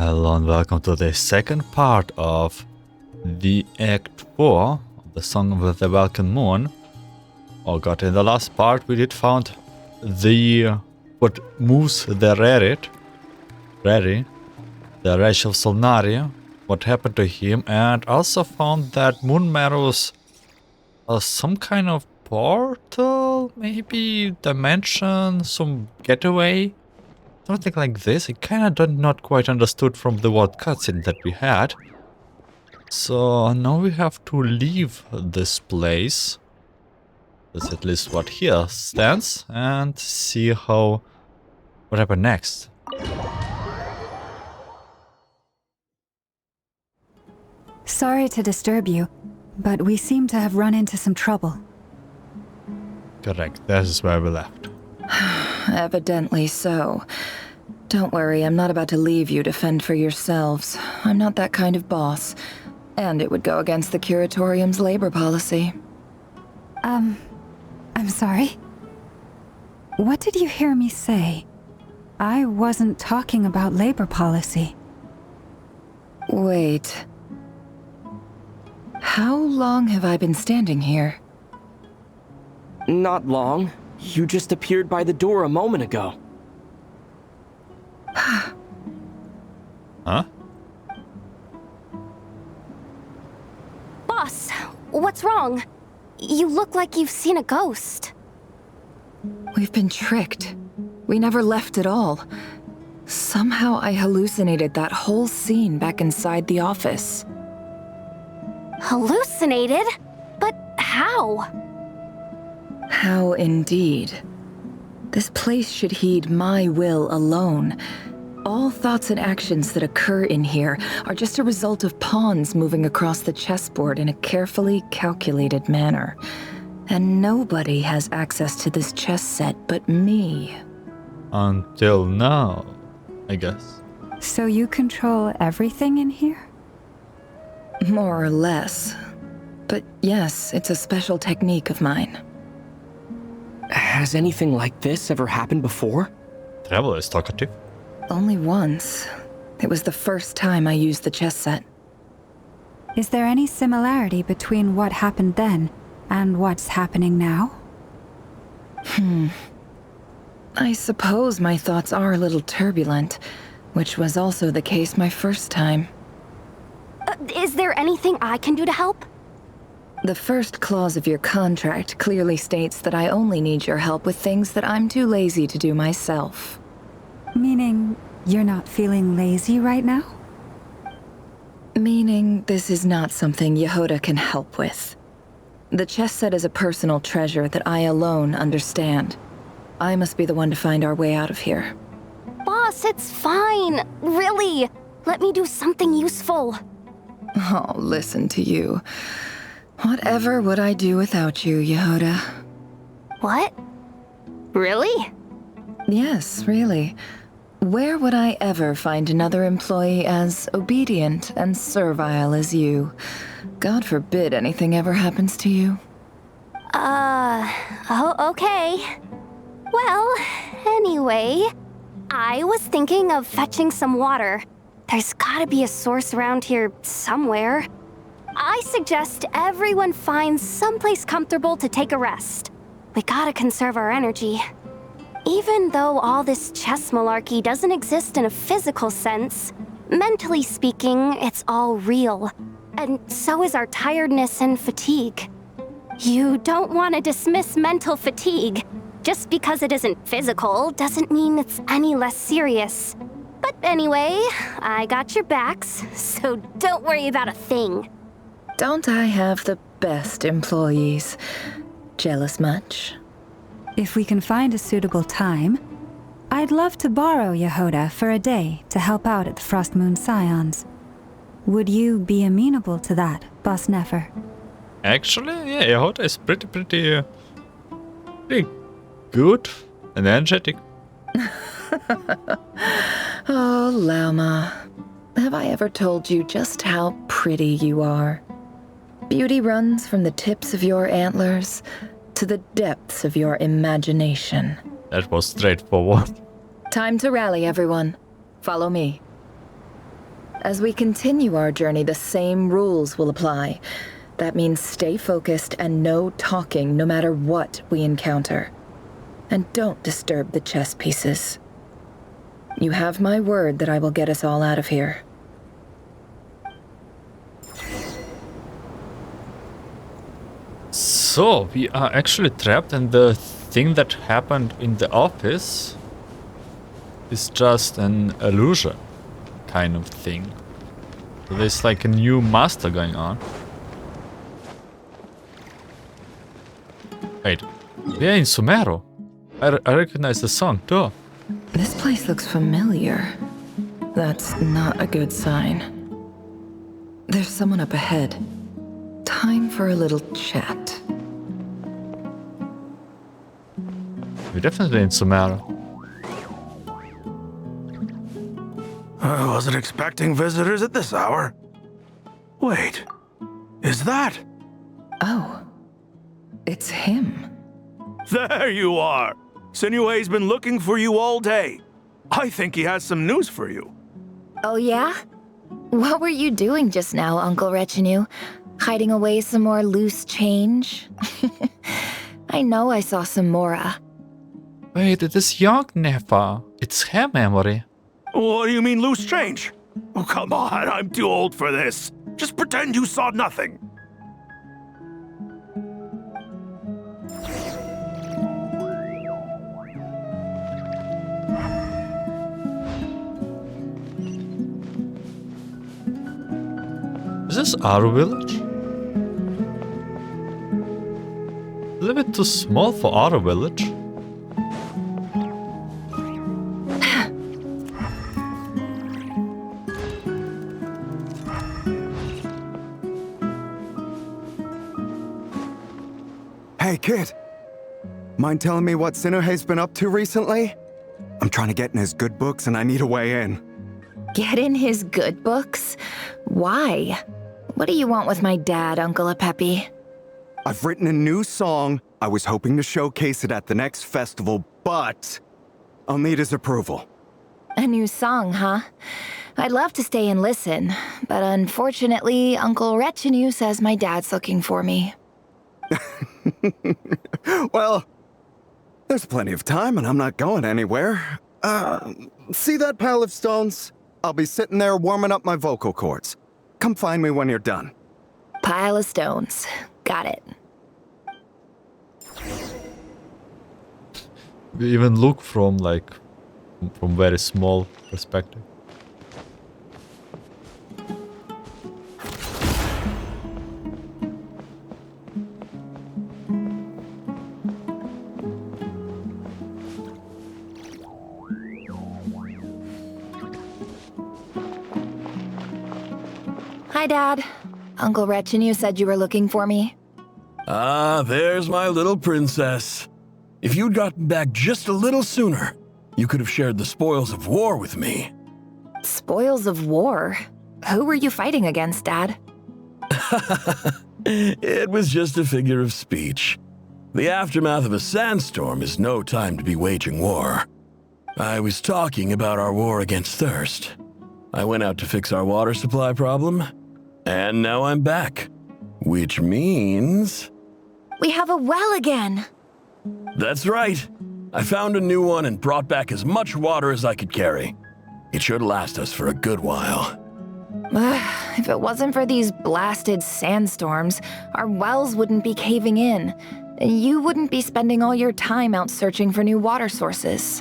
Hello and welcome to the second part of the Act 4 of the Song of the Welkin Moon. Oh god, in the last part we did found the what moves the Rerir, the Rash of Solnari, what happened to him, and also found that Moon Marrow's some kind of portal, maybe dimension, some getaway. Something like this. I kinda not quite understood from the word cutscene that we had. So now we have to leave this place. That's at least what here stands. And see what happens next. Sorry to disturb you, but we seem to have run into some trouble. Correct. This is where we left. Evidently so. Don't worry, I'm not about to leave you to fend for yourselves. I'm not that kind of boss. And it would go against the Curatorium's labor policy. I'm sorry? What did you hear me say? I wasn't talking about labor policy. Wait. How long have I been standing here? Not long. You just appeared by the door a moment ago. Huh? Boss, what's wrong? You look like you've seen a ghost. We've been tricked. We never left at all. Somehow I hallucinated that whole scene back inside the office. Hallucinated? But how? How indeed. This place should heed my will alone. All thoughts and actions that occur in here are just a result of pawns moving across the chessboard in a carefully calculated manner. And nobody has access to this chess set but me. Until now, I guess. So you control everything in here? More or less. But yes, it's a special technique of mine. Has anything like this ever happened before? Traveler is talkative. Only once. It was the first time I used the chess set. Is there any similarity between what happened then and what's happening now? I suppose my thoughts are a little turbulent, which was also the case my first time. Is there anything I can do to help? The first clause of your contract clearly states that I only need your help with things that I'm too lazy to do myself. Meaning, you're not feeling lazy right now? Meaning, this is not something Yehoda can help with. The chess set is a personal treasure that I alone understand. I must be the one to find our way out of here. Boss, it's fine. Really. Let me do something useful. Oh, listen to you. Whatever would I do without you, Yehoda? What? Really? Yes, really. Where would I ever find another employee as obedient and servile as you? God forbid anything ever happens to you. Oh, okay. Well, anyway, I was thinking of fetching some water. There's gotta be a source around here somewhere. I suggest everyone finds someplace comfortable to take a rest. We gotta conserve our energy. Even though all this chess malarkey doesn't exist in a physical sense, mentally speaking, it's all real. And so is our tiredness and fatigue. You don't want to dismiss mental fatigue. Just because it isn't physical doesn't mean it's any less serious. But anyway, I got your backs, so don't worry about a thing. Don't I have the best employees? Jealous much? If we can find a suitable time, I'd love to borrow Yehoda for a day to help out at the Frost Moon Scions. Would you be amenable to that, Boss Nefer? Actually, yeah, Yehoda is pretty good and energetic. Oh, Lauma. Have I ever told you just how pretty you are? Beauty runs from the tips of your antlers to the depths of your imagination. That was straightforward. Time to rally, everyone. Follow me. As we continue our journey, the same rules will apply. That means stay focused and no talking no matter what we encounter. And don't disturb the chess pieces. You have my word that I will get us all out of here. So, we are actually trapped, and the thing that happened in the office is just an illusion kind of thing. So there's like a new master going on. Wait, we are in Sumeru. I recognize the song too. This place looks familiar. That's not a good sign. There's someone up ahead. Time for a little chat. We're definitely in Sumeru. I wasn't expecting visitors at this hour. Wait, is that? Oh, it's him. There you are! Sinue's been looking for you all day. I think he has some news for you. Oh yeah? What were you doing just now, Uncle Retinue? Hiding away some more loose change? I know I saw some Mora. Wait, it is young Nefer. It's her memory. What do you mean loose change? Oh, come on, I'm too old for this. Just pretend you saw nothing. Is this our village? A little bit too small for our village. Hey, kid. Mind telling me what Sinuhe's been up to recently? I'm trying to get in his good books and I need a way in. Get in his good books? Why? What do you want with my dad, Uncle Apepi? I've written a new song. I was hoping to showcase it at the next festival, but I'll need his approval. A new song, huh? I'd love to stay and listen, but unfortunately, Uncle Retinue says my dad's looking for me. Well, there's plenty of time and I'm not going anywhere. See that pile of stones? I'll be sitting there warming up my vocal cords. Come find me when you're done. Pile of stones. Got it. We even look from very small perspective. Hi, Dad. Uncle Retinue said you were looking for me. Ah, there's my little princess. If you'd gotten back just a little sooner, you could have shared the spoils of war with me. Spoils of war? Who were you fighting against, Dad? It was just a figure of speech. The aftermath of a sandstorm is no time to be waging war. I was talking about our war against thirst. I went out to fix our water supply problem, and now I'm back. Which means... We have a well again! That's right. I found a new one and brought back as much water as I could carry. It should last us for a good while. If it wasn't for these blasted sandstorms, our wells wouldn't be caving in. You wouldn't be spending all your time out searching for new water sources.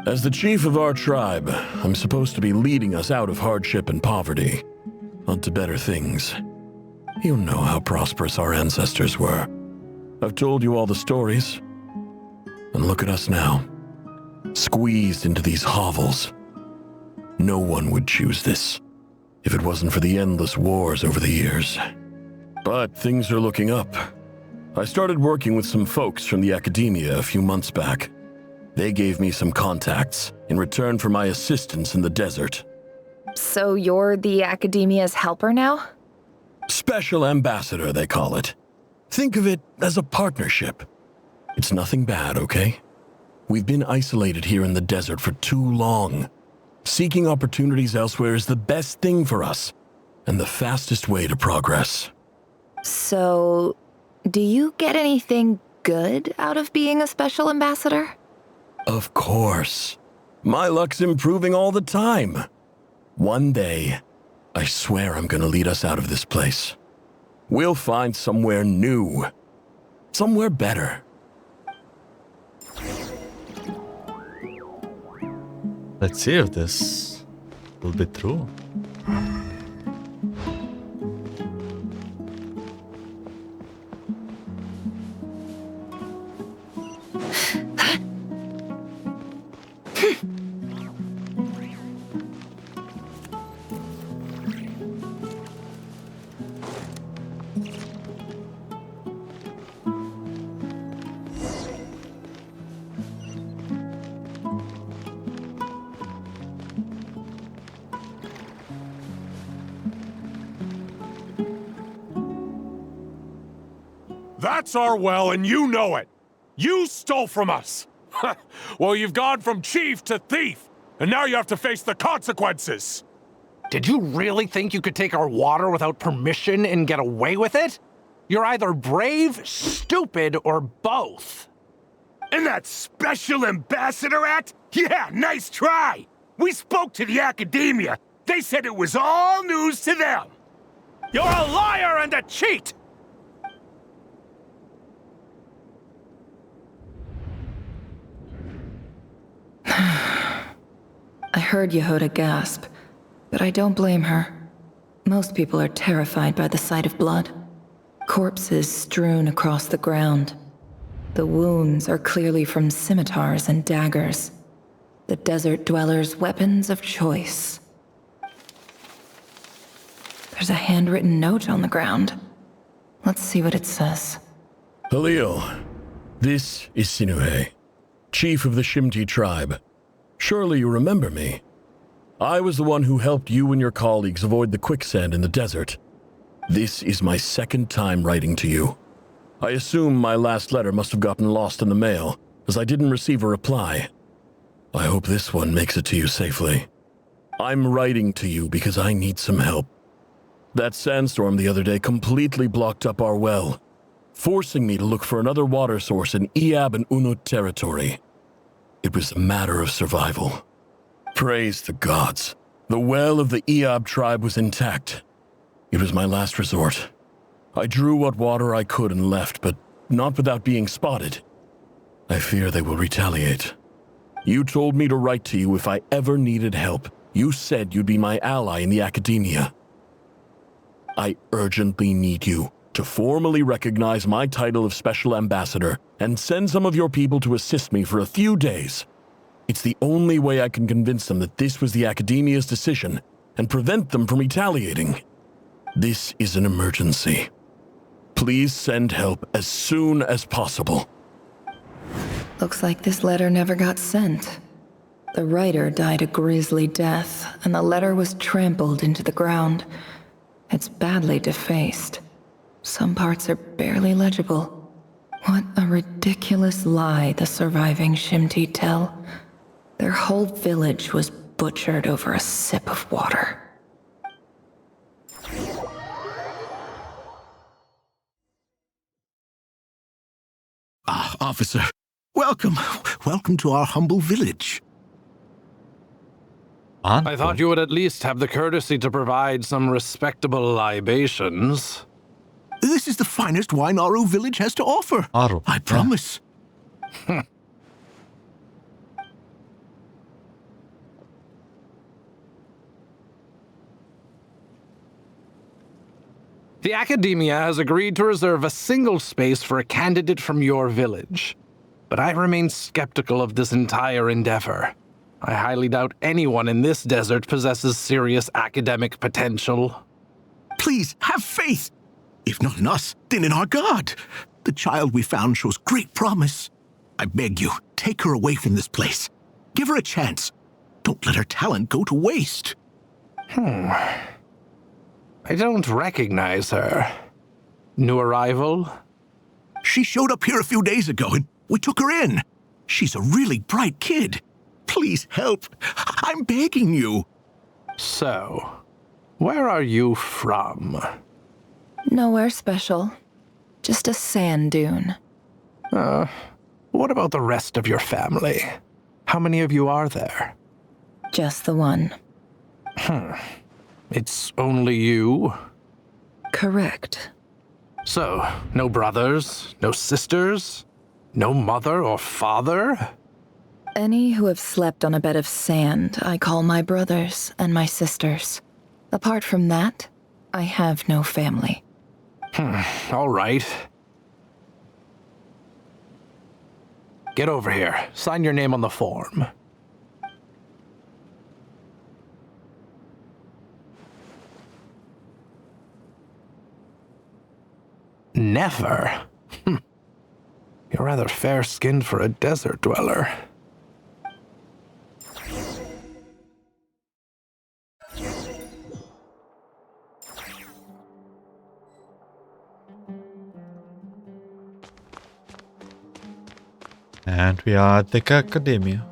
As the chief of our tribe, I'm supposed to be leading us out of hardship and poverty, onto better things. You know how prosperous our ancestors were. I've told you all the stories. And look at us now, squeezed into these hovels. No one would choose this, if it wasn't for the endless wars over the years. But things are looking up. I started working with some folks from the academia a few months back. They gave me some contacts in return for my assistance in the desert. So you're the academia's helper now? Special ambassador, they call it. Think of it as a partnership. It's nothing bad, okay? We've been isolated here in the desert for too long. Seeking opportunities elsewhere is the best thing for us, and the fastest way to progress. So, do you get anything good out of being a special ambassador? Of course. My luck's improving all the time. One day, I swear I'm gonna lead us out of this place. We'll find somewhere new. Somewhere better. Let's see if this will be true. That's our well, and you know it. You stole from us. Well, you've gone from chief to thief, and now you have to face the consequences. Did you really think you could take our water without permission and get away with it? You're either brave, stupid, or both. And that special ambassador act? Yeah, nice try. We spoke to the academia. They said it was all news to them. You're a liar and a cheat. I heard Yehoda gasp, but I don't blame her. Most people are terrified by the sight of blood. Corpses strewn across the ground. The wounds are clearly from scimitars and daggers. The desert dwellers' weapons of choice. There's a handwritten note on the ground. Let's see what it says. Halil, this is Sinuhe, chief of the Shimti tribe. Surely you remember me. I was the one who helped you and your colleagues avoid the quicksand in the desert. This is my second time writing to you. I assume my last letter must have gotten lost in the mail, as I didn't receive a reply. I hope this one makes it to you safely. I'm writing to you because I need some help. That sandstorm the other day completely blocked up our well, forcing me to look for another water source in Iab and Unut territory. It was a matter of survival. Praise the gods. The well of the Iab tribe was intact. It was my last resort. I drew what water I could and left, but not without being spotted. I fear they will retaliate. You told me to write to you if I ever needed help. You said you'd be my ally in the academia. I urgently need you to formally recognize my title of Special Ambassador and send some of your people to assist me for a few days. It's the only way I can convince them that this was the Academia's decision and prevent them from retaliating. This is an emergency. Please send help as soon as possible. Looks like this letter never got sent. The writer died a grisly death, and the letter was trampled into the ground. It's badly defaced. Some parts are barely legible. What a ridiculous lie the surviving Shimti tell. Their whole village was butchered over a sip of water. Ah, officer. Welcome. Welcome to our humble village. I thought you would at least have the courtesy to provide some respectable libations. This is the finest wine Aru village has to offer. Aru, I promise. The Academia has agreed to reserve a single space for a candidate from your village. But I remain skeptical of this entire endeavor. I highly doubt anyone in this desert possesses serious academic potential. Please, have faith. If not in us, then in our God. The child we found shows great promise. I beg you, take her away from this place. Give her a chance. Don't let her talent go to waste. I don't recognize her. New arrival? She showed up here a few days ago and we took her in. She's a really bright kid. Please help. I'm begging you. So, where are you from? Nowhere special. Just a sand dune. What about the rest of your family? How many of you are there? Just the one. It's only you? Correct. So, no brothers, no sisters, no mother or father? Any who have slept on a bed of sand, I call my brothers and my sisters. Apart from that, I have no family. All right. Get over here. Sign your name on the form. Nefer? You're rather fair-skinned for a desert dweller. And we are at the academia.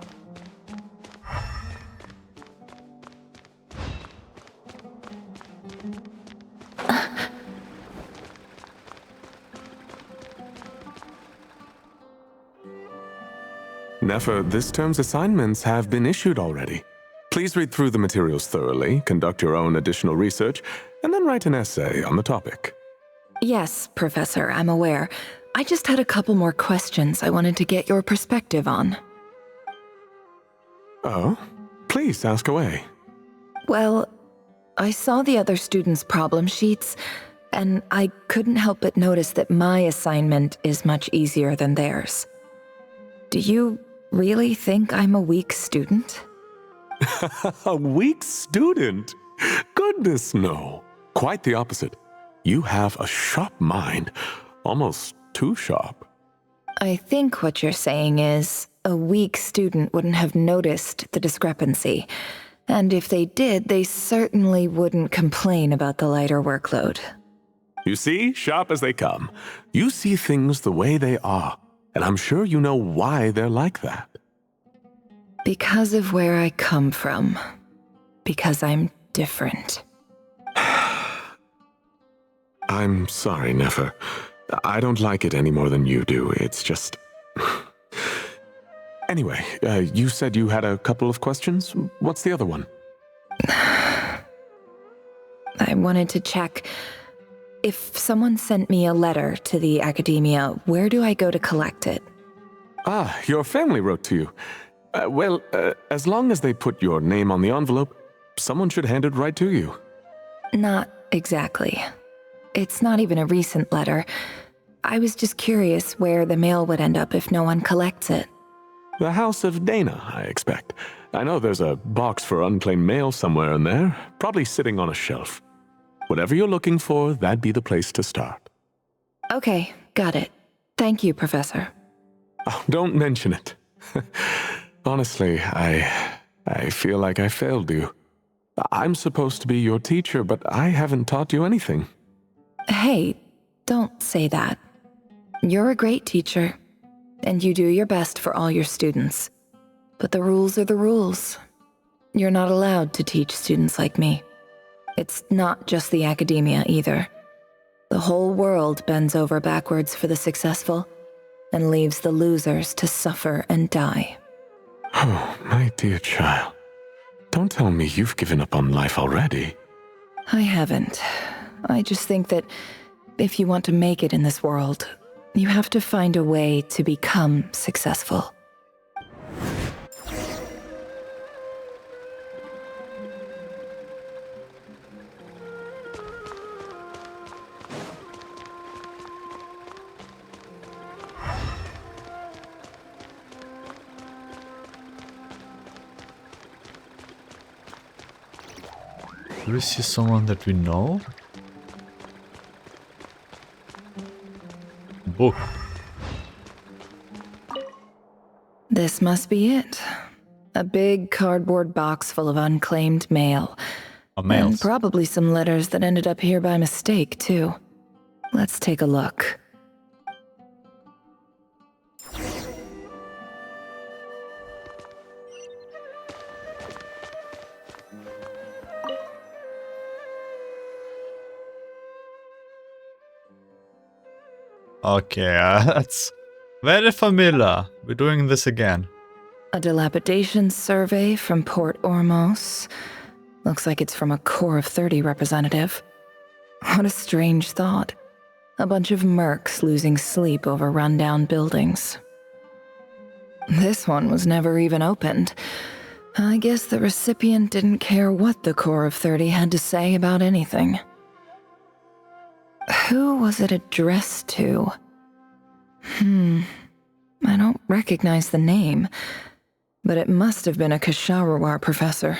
Nefer, this term's assignments have been issued already. Please read through the materials thoroughly, conduct your own additional research, and then write an essay on the topic. Yes, Professor, I'm aware. I just had a couple more questions I wanted to get your perspective on. Oh? Please ask away. Well, I saw the other students' problem sheets, and I couldn't help but notice that my assignment is much easier than theirs. Do you really think I'm a weak student? A weak student? Goodness, no. Quite the opposite. You have a sharp mind, almost too sharp. I think what you're saying is, a weak student wouldn't have noticed the discrepancy. And if they did, they certainly wouldn't complain about the lighter workload. You see, sharp as they come. You see things the way they are, and I'm sure you know why they're like that. Because of where I come from. Because I'm different. I'm sorry, Nefer. I don't like it any more than you do. It's just... Anyway, you said you had a couple of questions. What's the other one? I wanted to check. If someone sent me a letter to the academia, where do I go to collect it? Ah, your family wrote to you. As long as they put your name on the envelope, someone should hand it right to you. Not exactly. It's not even a recent letter. I was just curious where the mail would end up if no one collects it. The House of Dana, I expect. I know there's a box for unclaimed mail somewhere in there, probably sitting on a shelf. Whatever you're looking for, that'd be the place to start. Okay, got it. Thank you, Professor. Oh, don't mention it. Honestly, I feel like I failed you. I'm supposed to be your teacher, but I haven't taught you anything. Hey, don't say that. You're a great teacher, and you do your best for all your students. But the rules are the rules. You're not allowed to teach students like me. It's not just the academia either. The whole world bends over backwards for the successful, and leaves the losers to suffer and die. Oh, my dear child. Don't tell me you've given up on life already. I haven't. I just think that if you want to make it in this world, you have to find a way to become successful. Do we see someone that we know? Book. This must be it. A big cardboard box full of unclaimed mail. And probably some letters that ended up here by mistake, too. Let's take a look. Okay, that's very familiar. We're doing this again. A dilapidation survey from Port Ormos. Looks like it's from a Core of 30 representative. What a strange thought. A bunch of mercs losing sleep over rundown buildings. This one was never even opened. I guess the recipient didn't care what the Core of 30 had to say about anything. Who was it addressed to? I don't recognize the name, but it must have been a Kasharawar professor.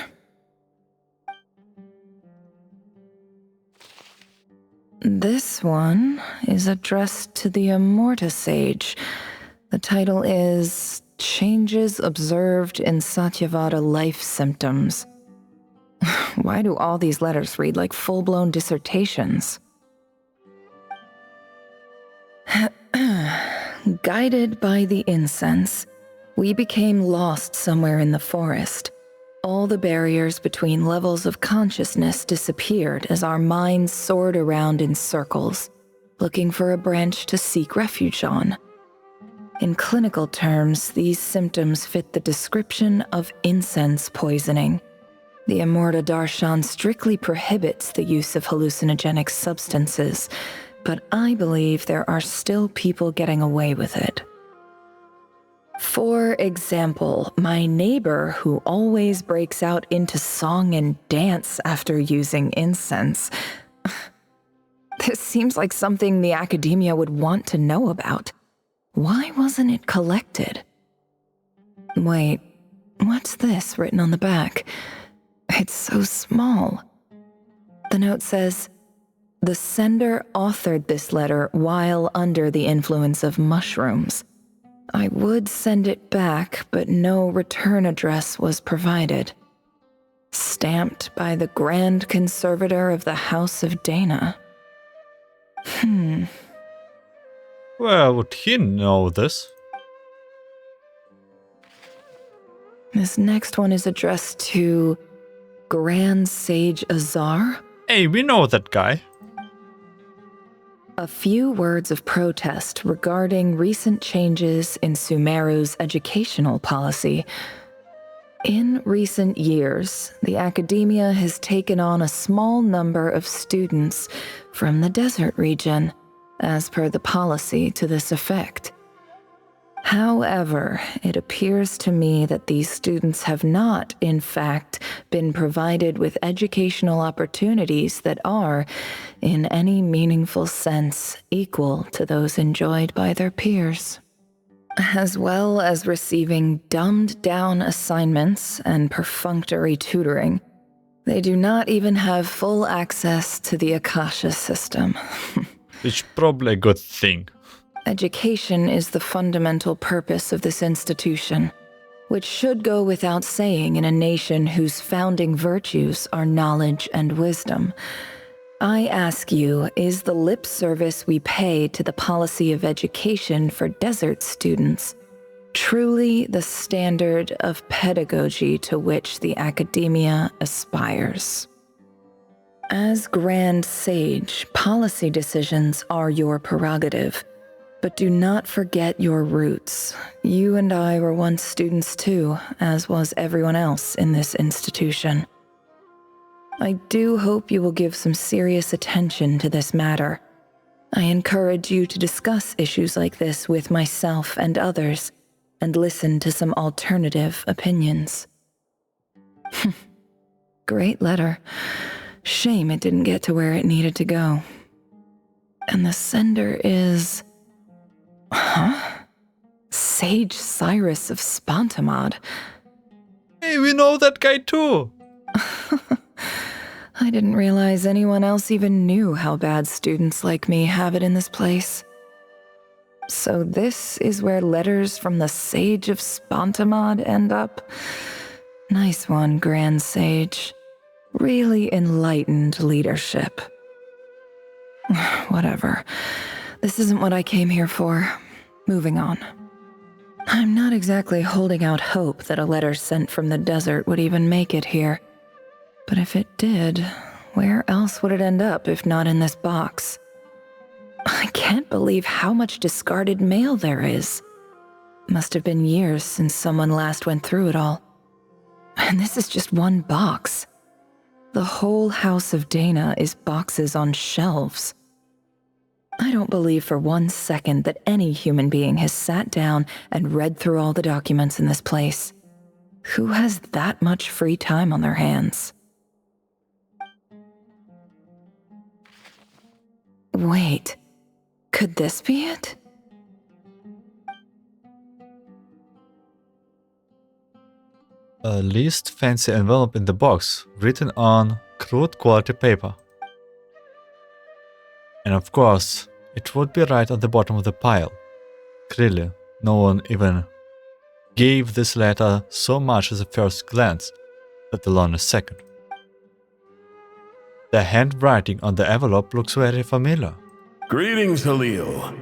This one is addressed to the Immorta Sage. The title is Changes Observed in Satyavada Life Symptoms. Why do all these letters read like full-blown dissertations? Guided by the incense, we became lost somewhere in the forest. All the barriers between levels of consciousness disappeared as our minds soared around in circles, looking for a branch to seek refuge on. In clinical terms, these symptoms fit the description of incense poisoning. The Immorta Darshan strictly prohibits the use of hallucinogenic substances, but I believe there are still people getting away with it. For example, my neighbor who always breaks out into song and dance after using incense. This seems like something the academia would want to know about. Why wasn't it collected? Wait, what's this written on the back? It's so small. The note says, "The sender authored this letter while under the influence of mushrooms. I would send it back, but no return address was provided. Stamped by the Grand Conservator of the House of Dana." Well, would he know this? This next one is addressed to Grand Sage Azar. Hey, we know that guy. A few words of protest regarding recent changes in Sumeru's educational policy. In recent years, the academia has taken on a small number of students from the desert region, as per the policy to this effect. However, it appears to me that these students have not, in fact, been provided with educational opportunities that are, in any meaningful sense, equal to those enjoyed by their peers. As well as receiving dumbed-down assignments and perfunctory tutoring, they do not even have full access to the Akasha system. It's probably a good thing. Education is the fundamental purpose of this institution, which should go without saying in a nation whose founding virtues are knowledge and wisdom. I ask you, is the lip service we pay to the policy of education for desert students truly the standard of pedagogy to which the academia aspires? As Grand Sage, policy decisions are your prerogative. But do not forget your roots. You and I were once students too, as was everyone else in this institution. I do hope you will give some serious attention to this matter. I encourage you to discuss issues like this with myself and others, and listen to some alternative opinions. Great letter. Shame it didn't get to where it needed to go. And the sender is... Sage Cyrus of Spantamad. Hey, we know that guy too. I didn't realize anyone else even knew how bad students like me have it in this place. So this is where letters from the Sage of Spantamad end up? Nice one, Grand Sage. Really enlightened leadership. Whatever. This isn't what I came here for. Moving on. I'm not exactly holding out hope that a letter sent from the desert would even make it here. But if it did, where else would it end up if not in this box? I can't believe how much discarded mail there is. Must have been years since someone last went through it all. And this is just one box. The whole house of Dana is boxes on shelves. I don't believe for 1 second that any human being has sat down and read through all the documents in this place. Who has that much free time on their hands? Wait, could this be it? A least fancy envelope in the box, written on crude quality paper. And of course, it would be right at the bottom of the pile. Clearly, no one even gave this letter so much as a first glance, let alone a second. The handwriting on the envelope looks very familiar. Greetings, Halil.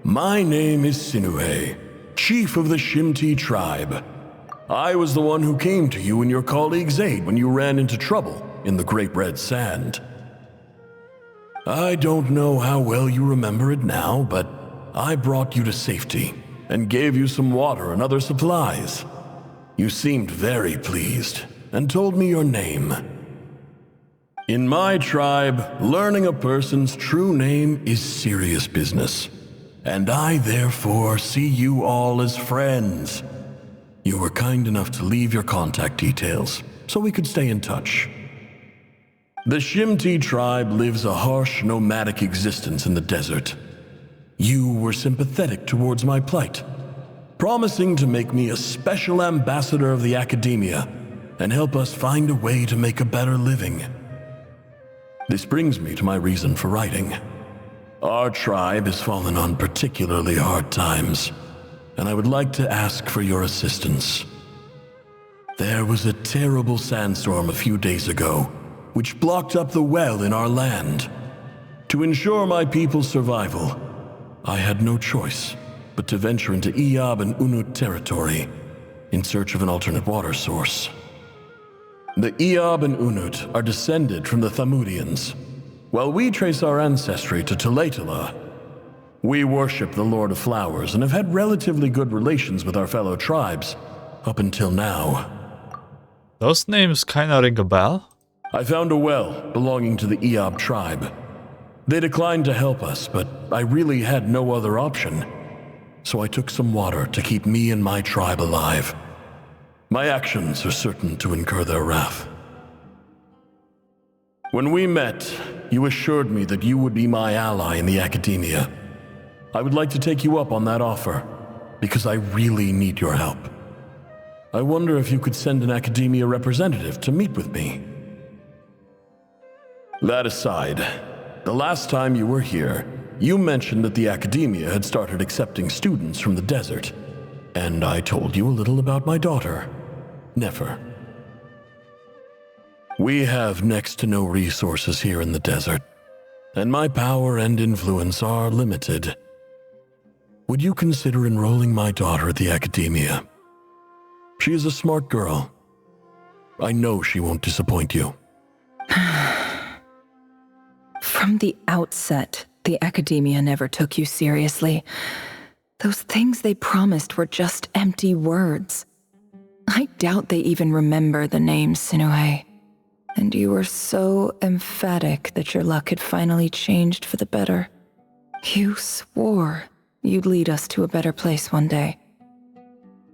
My name is Sinuhe, chief of the Shimti tribe. I was the one who came to you and your colleague's aid when you ran into trouble in the Great Red Sand. I don't know how well you remember it now, but I brought you to safety and gave you some water and other supplies. You seemed very pleased and told me your name. In my tribe, learning a person's true name is serious business, and I therefore see you all as friends. You were kind enough to leave your contact details so we could stay in touch. The Shimti tribe lives a harsh, nomadic existence in the desert. You were sympathetic towards my plight, promising to make me a special ambassador of the academia and help us find a way to make a better living. This brings me to my reason for writing. Our tribe has fallen on particularly hard times, and I would like to ask for your assistance. There was a terrible sandstorm a few days ago, which blocked up the well in our land. To ensure my people's survival, I had no choice but to venture into Iyab and Unut territory in search of an alternate water source. The Iyab and Unut are descended from the Thamudians, while we trace our ancestry to Tulatala. We worship the Lord of Flowers and have had relatively good relations with our fellow tribes up until now. Those names kinda ring a bell. I found a well belonging to the Iyab tribe. They declined to help us, but I really had no other option. So I took some water to keep me and my tribe alive. My actions are certain to incur their wrath. When we met, you assured me that you would be my ally in the academia. I would like to take you up on that offer, because I really need your help. I wonder if you could send an academia representative to meet with me. That aside, the last time you were here, you mentioned that the academia had started accepting students from the desert, and I told you a little about my daughter, Nefer. We have next to no resources here in the desert, and my power and influence are limited. Would you consider enrolling my daughter at the academia? She is a smart girl. I know she won't disappoint you. From the outset, the academia never took you seriously. Those things they promised were just empty words. I doubt they even remember the name Sinuhe. And you were so emphatic that your luck had finally changed for the better. You swore you'd lead us to a better place one day.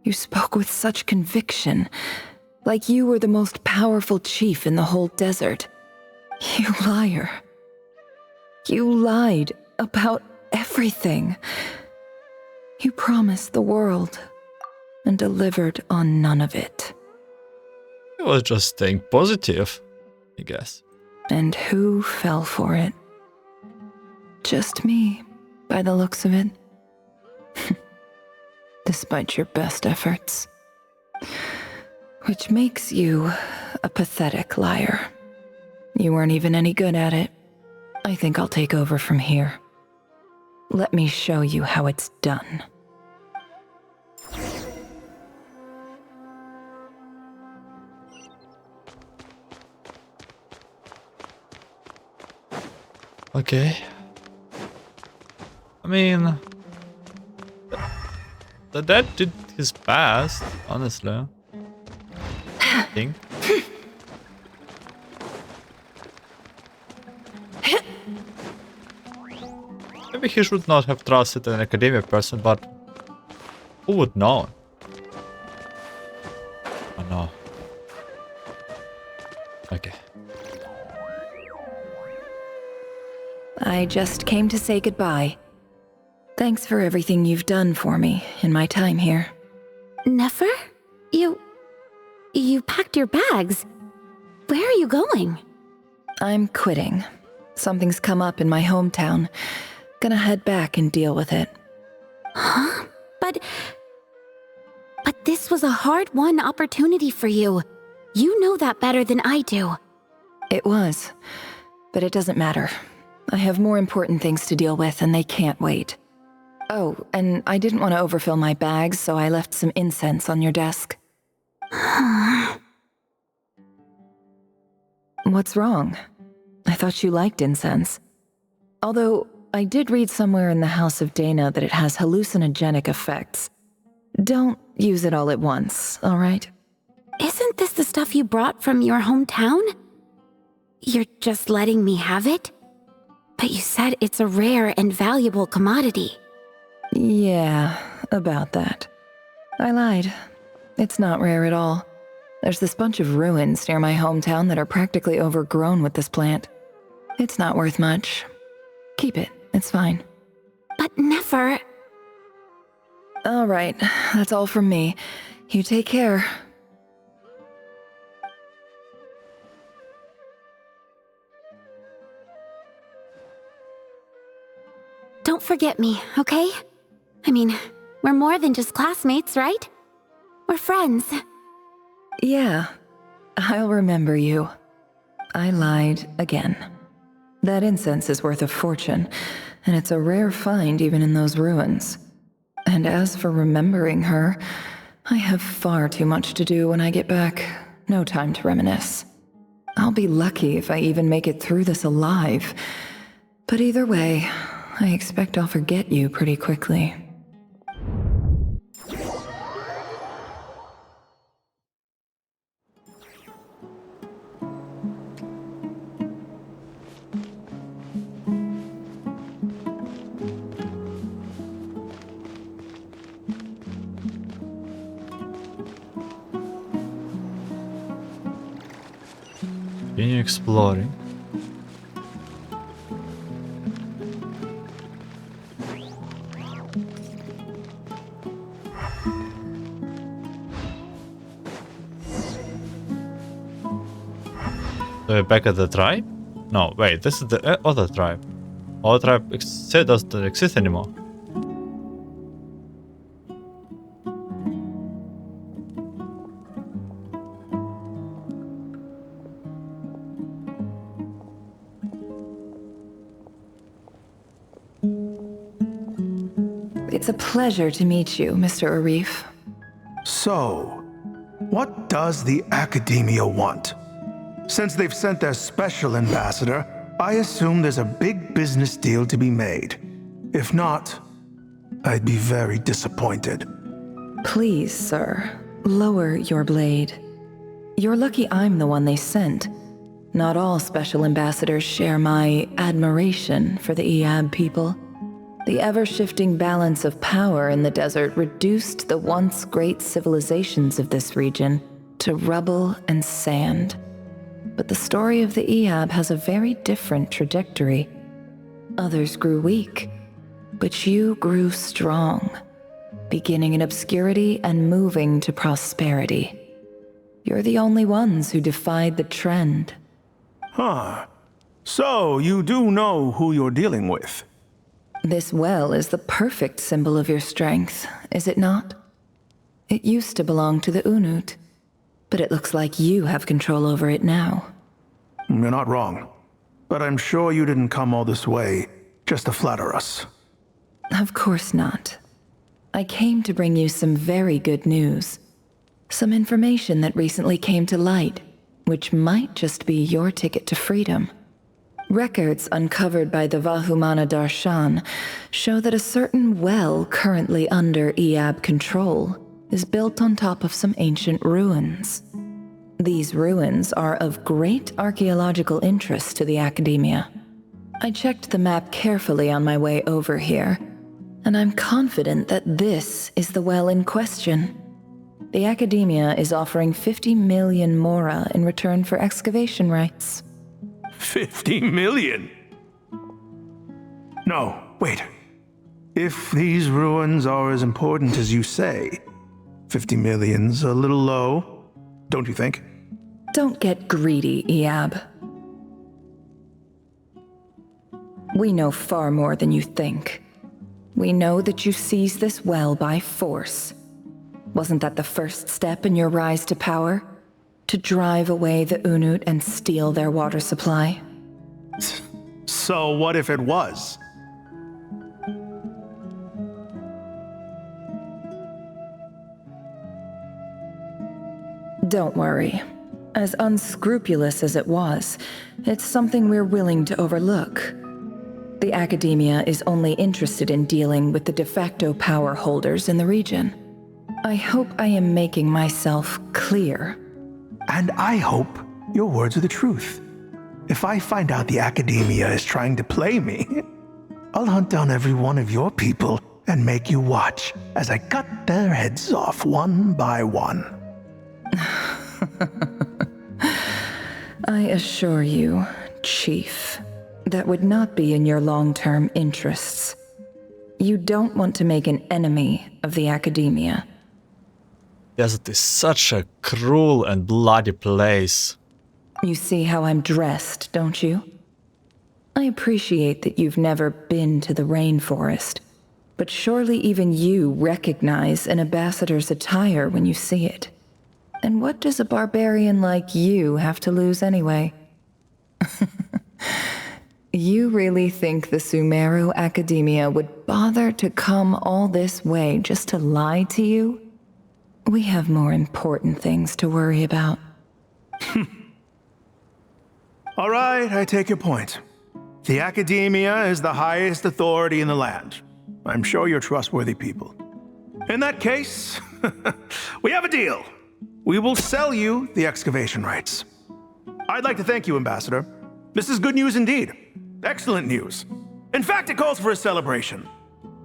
You spoke with such conviction, like you were the most powerful chief in the whole desert. You liar. You lied about everything. You promised the world and delivered on none of it. I was just staying positive, I guess. And who fell for it? Just me, by the looks of it. Despite your best efforts. Which makes you a pathetic liar. You weren't even any good at it. I think I'll take over from here. Let me show you how it's done. Okay. I mean, the dad did his best, honestly. I think. Maybe he should not have trusted an academia person, but who would know? Oh no. Okay. I just came to say goodbye. Thanks for everything you've done for me in my time here. Nefer? You packed your bags. Where are you going? I'm quitting. Something's come up in my hometown. Gonna head back and deal with it. Huh? But this was a hard-won opportunity for you. You know that better than I do. It was, but it doesn't matter. I have more important things to deal with, and they can't wait. Oh, and I didn't want to overfill my bags, so I left some incense on your desk. What's wrong? I thought you liked incense. Although, I did read somewhere in the House of Dana that it has hallucinogenic effects. Don't use it all at once, all right? Isn't this the stuff you brought from your hometown? You're just letting me have it? But you said it's a rare and valuable commodity. Yeah, about that. I lied. It's not rare at all. There's this bunch of ruins near my hometown that are practically overgrown with this plant. It's not worth much. Keep it, it's fine. But Nefer... All right, that's all from me. You take care. Don't forget me, okay? I mean, we're more than just classmates, right? We're friends. Yeah, I'll remember you. I lied again. That incense is worth a fortune, and it's a rare find even in those ruins. And as for remembering her, I have far too much to do when I get back. No time to reminisce. I'll be lucky if I even make it through this alive. But either way, I expect I'll forget you pretty quickly. Continue exploring. So we're back at the tribe? No, wait, this is the other tribe. Our tribe doesn't exist anymore. It's a pleasure to meet you, Mr. Arif. So, what does the Academia want? Since they've sent their special ambassador, I assume there's a big business deal to be made. If not, I'd be very disappointed. Please, sir, lower your blade. You're lucky I'm the one they sent. Not all special ambassadors share my admiration for the Eab people. The ever-shifting balance of power in the desert reduced the once great civilizations of this region to rubble and sand. But the story of the Eab has a very different trajectory. Others grew weak, but you grew strong, beginning in obscurity and moving to prosperity. You're the only ones who defied the trend. Huh. So, you do know who you're dealing with? This well is the perfect symbol of your strength, is it not? It used to belong to the Unut, but it looks like you have control over it now. You're not wrong. But I'm sure you didn't come all this way just to flatter us. Of course not. I came to bring you some very good news. Some information that recently came to light, which might just be your ticket to freedom. Records uncovered by the Vahumana Darshan show that a certain well currently under Eab control is built on top of some ancient ruins. These ruins are of great archaeological interest to the Academia. I checked the map carefully on my way over here, and I'm confident that this is the well in question. The Academia is offering 50 million mora in return for excavation rights. 50 million? No, wait. If these ruins are as important as you say, 50 million's a little low, don't you think? Don't get greedy, Eab. We know far more than you think. We know that you seized this well by force. Wasn't that the first step in your rise to power? To drive away the Unut and steal their water supply? So what if it was? Don't worry. As unscrupulous as it was, it's something we're willing to overlook. The Academia is only interested in dealing with the de facto power holders in the region. I hope I am making myself clear. And I hope your words are the truth. If I find out the Academia is trying to play me, I'll hunt down every one of your people and make you watch as I cut their heads off one by one. I assure you, Chief, that would not be in your long-term interests. You don't want to make an enemy of the Academia. Desert is such a cruel and bloody place. You see how I'm dressed, don't you? I appreciate that you've never been to the rainforest, but surely even you recognize an ambassador's attire when you see it. And what does a barbarian like you have to lose anyway? You really think the Sumeru Academia would bother to come all this way just to lie to you? We have more important things to worry about. All right, I take your point. The Academia is the highest authority in the land. I'm sure you're trustworthy people. In that case, we have a deal. We will sell you the excavation rights. I'd like to thank you, Ambassador. This is good news indeed. Excellent news. In fact, it calls for a celebration.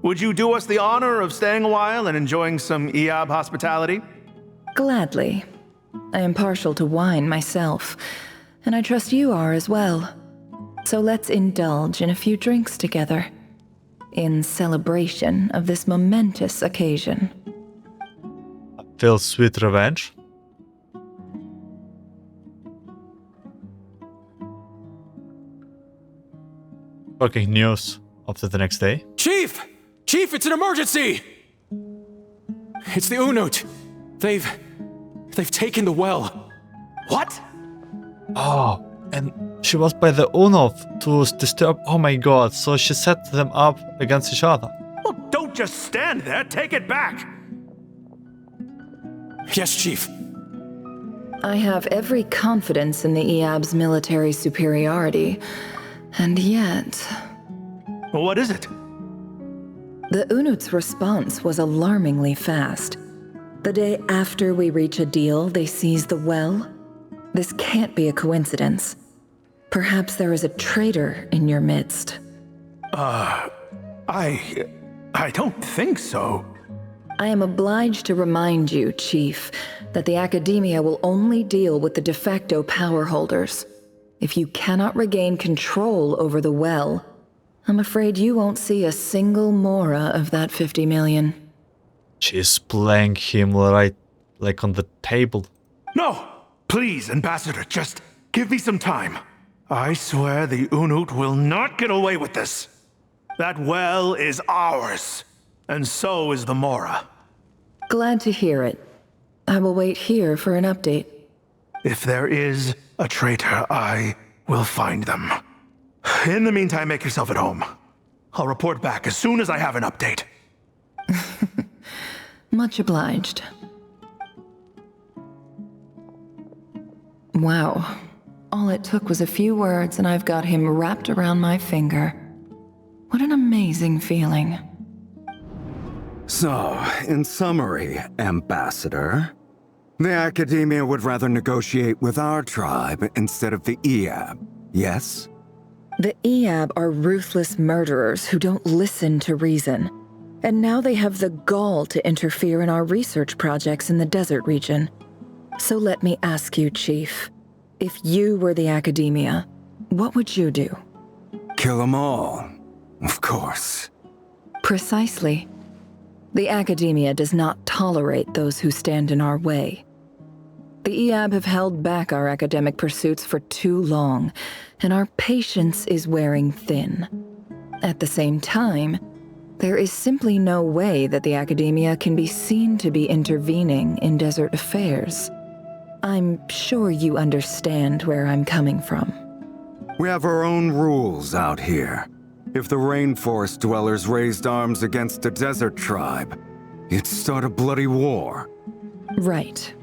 Would you do us the honor of staying a while and enjoying some Eab hospitality? Gladly. I am partial to wine myself, and I trust you are as well. So let's indulge in a few drinks together, in celebration of this momentous occasion. Feel sweet revenge? Shocking news after the next day. Chief! Chief, it's an emergency! It's the Unut. They've taken the well. What? Oh, and she was by the Unut to disturb. Oh my god, so she set them up against each other. Well, don't just stand there, take it back! Yes, Chief. I have every confidence in the Eab's military superiority, and yet... What is it? The Unut's response was alarmingly fast. The day after we reach a deal, they seize the well. This can't be a coincidence. Perhaps there is a traitor in your midst. I don't think so. I am obliged to remind you, Chief, that the Academia will only deal with the de facto power holders. If you cannot regain control over the well, I'm afraid you won't see a single mora of that 50 million. She's playing him right, like on the table. No! Please, Ambassador, just give me some time. I swear the Unut will not get away with this. That well is ours, and so is the mora. Glad to hear it. I will wait here for an update. If there is a traitor, I will find them. In the meantime, make yourself at home. I'll report back as soon as I have an update. Much obliged. Wow. All it took was a few words and I've got him wrapped around my finger. What an amazing feeling. So, in summary, Ambassador, the Academia would rather negotiate with our tribe instead of the Eab, yes? The Eab are ruthless murderers who don't listen to reason. And now they have the gall to interfere in our research projects in the desert region. So let me ask you, Chief, if you were the Academia, what would you do? Kill them all, of course. Precisely. The Academia does not tolerate those who stand in our way. The Eab have held back our academic pursuits for too long, and our patience is wearing thin. At the same time, there is simply no way that the Academia can be seen to be intervening in desert affairs. I'm sure you understand where I'm coming from. We have our own rules out here. If the rainforest dwellers raised arms against a desert tribe, it'd start a bloody war. Right.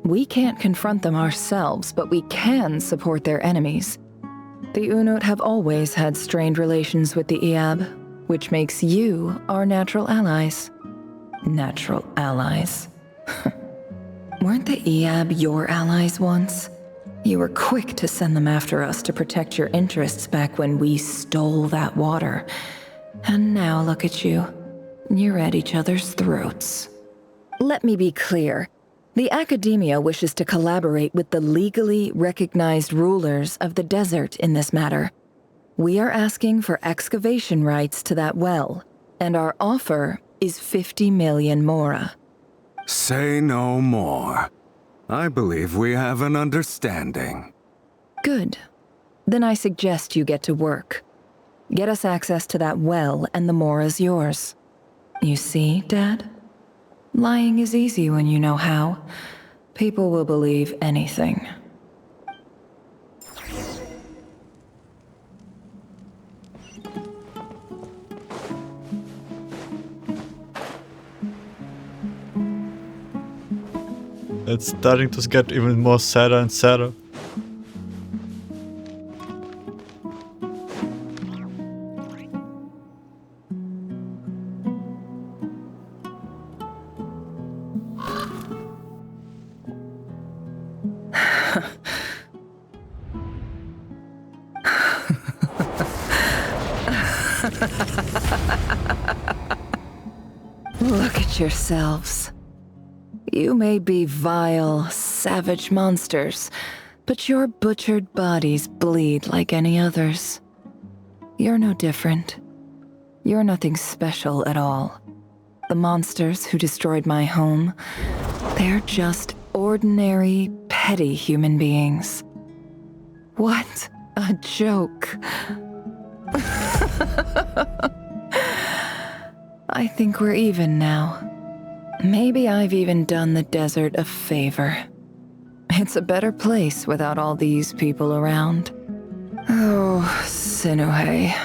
We can't confront them ourselves, but we can support their enemies. The Unut have always had strained relations with the Eab, which makes you our natural allies. Natural allies. Weren't the Eab your allies once? You were quick to send them after us to protect your interests back when we stole that water. And now look at you. You're at each other's throats. Let me be clear. The Academia wishes to collaborate with the legally recognized rulers of the desert in this matter. We are asking for excavation rights to that well, and our offer is 50 million mora. Say no more. I believe we have an understanding. Good. Then I suggest you get to work. Get us access to that well, and the mora's yours. You see, Dad? Lying is easy when you know how. People will believe anything. It's starting to get even more sadder and sadder. Look at yourselves. You may be vile, savage monsters, but your butchered bodies bleed like any others. You're no different. You're nothing special at all. The monsters who destroyed my home, they're just ordinary, petty human beings. What a joke. I think we're even now. Maybe I've even done the desert a favor. It's a better place without all these people around. Oh, Sinuhe,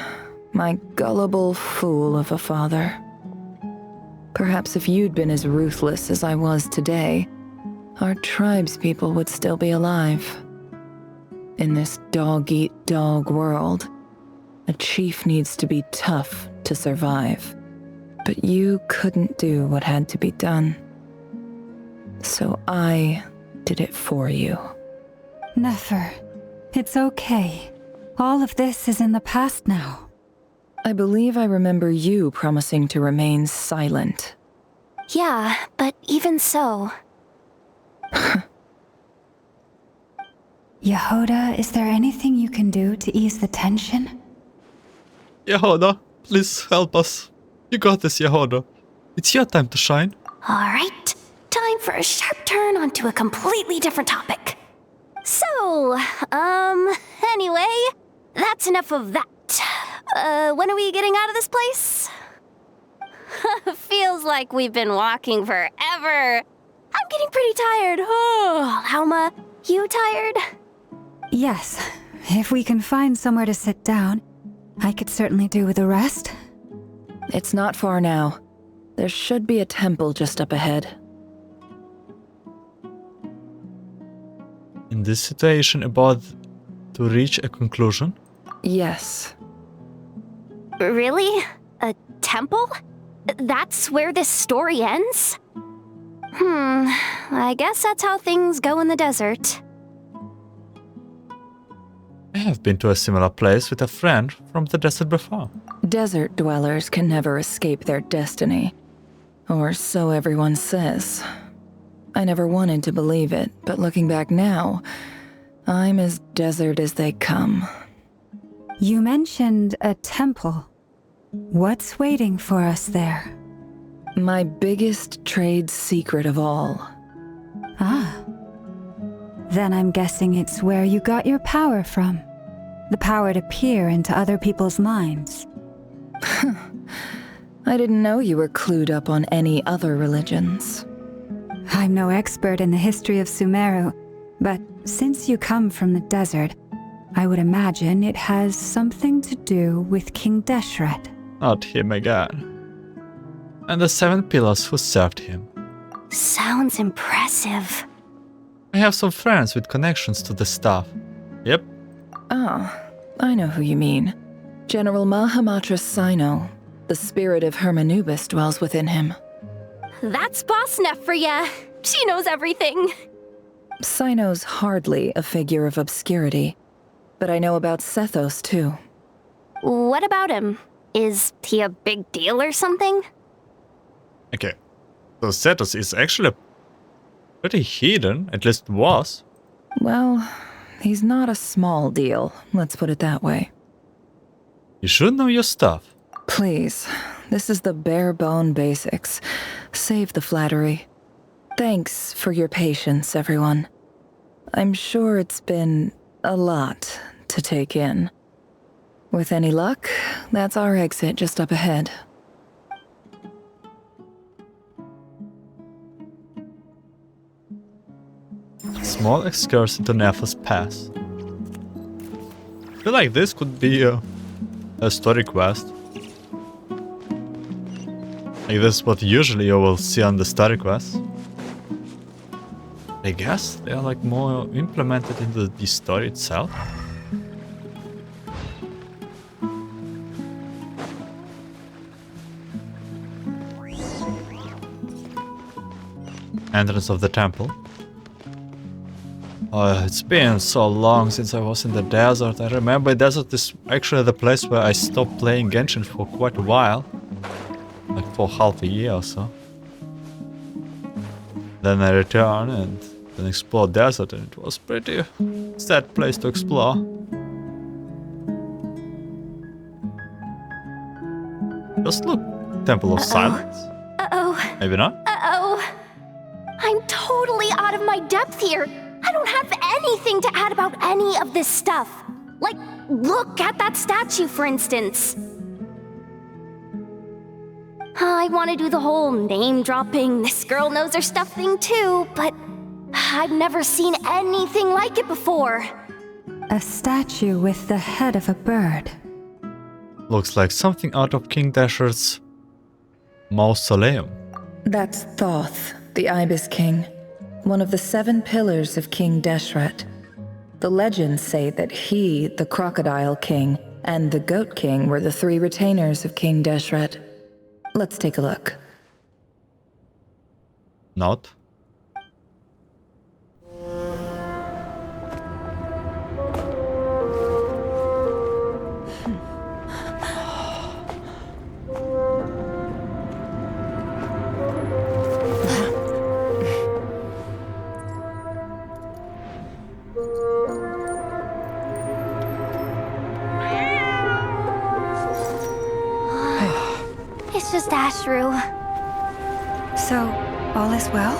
my gullible fool of a father. Perhaps if you'd been as ruthless as I was today, our tribespeople would still be alive. In this dog-eat-dog world, a chief needs to be tough to survive. But you couldn't do what had to be done. So I did it for you. Nefer, it's okay. All of this is in the past now. I believe I remember you promising to remain silent. Yeah, but even so. Yehoda, is there anything you can do to ease the tension? Yehoda, please help us. You got this, Yehoda. It's your time to shine. Alright, time for a sharp turn onto a completely different topic. So, anyway, that's enough of that. When are we getting out of this place? Feels like we've been walking forever. I'm getting pretty tired. Oh, Alma, you tired? Yes. If we can find somewhere to sit down, I could certainly do with a rest. It's not far now. There should be a temple just up ahead. In this situation about to reach a conclusion? Yes. Really? A temple? That's where this story ends? I guess that's how things go in the desert. I have been to a similar place with a friend from the desert before. Desert dwellers can never escape their destiny. Or so everyone says. I never wanted to believe it, but looking back now, I'm as desert as they come. You mentioned a temple. What's waiting for us there? My biggest trade secret of all. Ah. Then I'm guessing it's where you got your power from. The power to peer into other people's minds. I didn't know you were clued up on any other religions. I'm no expert in the history of Sumeru, but since you come from the desert, I would imagine it has something to do with King Deshret. Not him again. And the 7 pillars who served him. Sounds impressive. I have some friends with connections to the stuff. Yep. Ah, I know who you mean. General Mahamatra Sino. The spirit of Hermanubis dwells within him. That's Boss Nefer for ya. She knows everything. Sino's hardly a figure of obscurity, but I know about Sethos too. What about him? Is he a big deal or something? Okay. So Sethos is actually pretty hidden, at least was. Well, he's not a small deal, let's put it that way. You should know your stuff. Please, this is the bare-bone basics. Save the flattery. Thanks for your patience, everyone. I'm sure it's been a lot to take in. With any luck, that's our exit just up ahead. Small excursion to Nefer's Pass. I feel like this could be a story quest. Like this is what usually you will see on the story quests. I guess they are like more implemented into the story itself. Entrance of the temple. It's been so long since I was in the desert. I remember desert is actually the place where I stopped playing Genshin for quite a while. Like for half a year or so. Then I returned and then explored desert, and it was pretty sad place to explore. Just look, Temple of Silence. Uh-oh. Maybe not? Uh-oh. I'm totally out of my depth here. I don't have anything to add about any of this stuff. Like, look at that statue, for instance. I want to do the whole name-dropping, this girl knows her stuff thing too, but I've never seen anything like it before. A statue with the head of a bird. Looks like something out of King Deshret's mausoleum. That's Thoth, the Ibis King, one of the 7 pillars of King Deshret. The legends say that he, the Crocodile King, and the Goat King were the 3 retainers of King Deshret. Let's take a look. Not. It's just Ashru. So, all is well?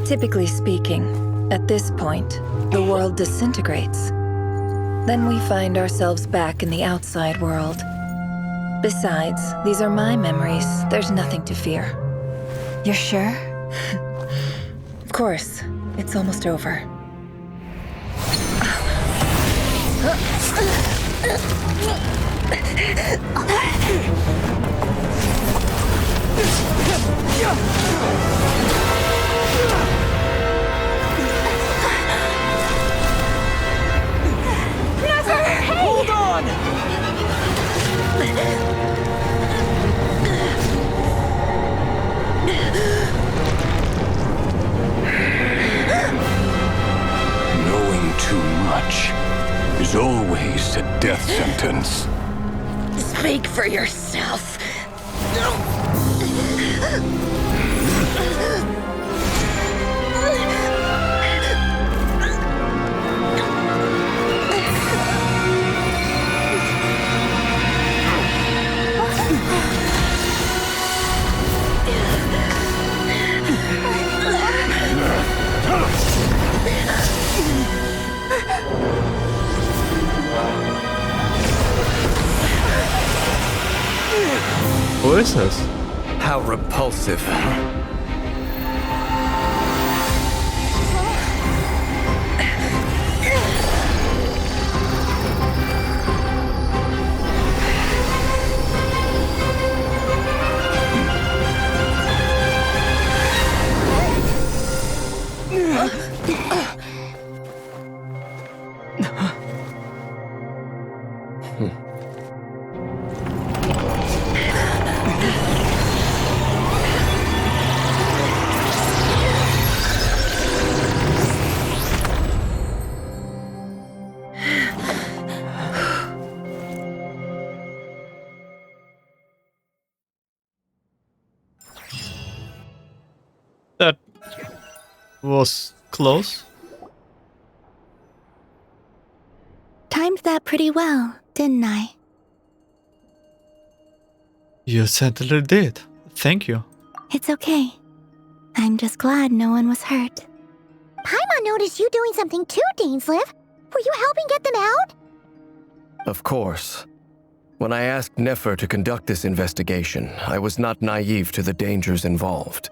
Typically speaking, at this point, the world disintegrates. Then we find ourselves back in the outside world. Besides, these are my memories. There's nothing to fear. You're sure? Of course. It's almost over. Hold on! Knowing too much is always a death sentence. Speak for yourself. Who is this? How repulsive. That was close. Timed that pretty well, didn't I? You certainly did. Thank you. It's okay. I'm just glad no one was hurt. Paimon noticed you doing something too, Dainsleif. Were you helping get them out? Of course. When I asked Nefer to conduct this investigation, I was not naive to the dangers involved.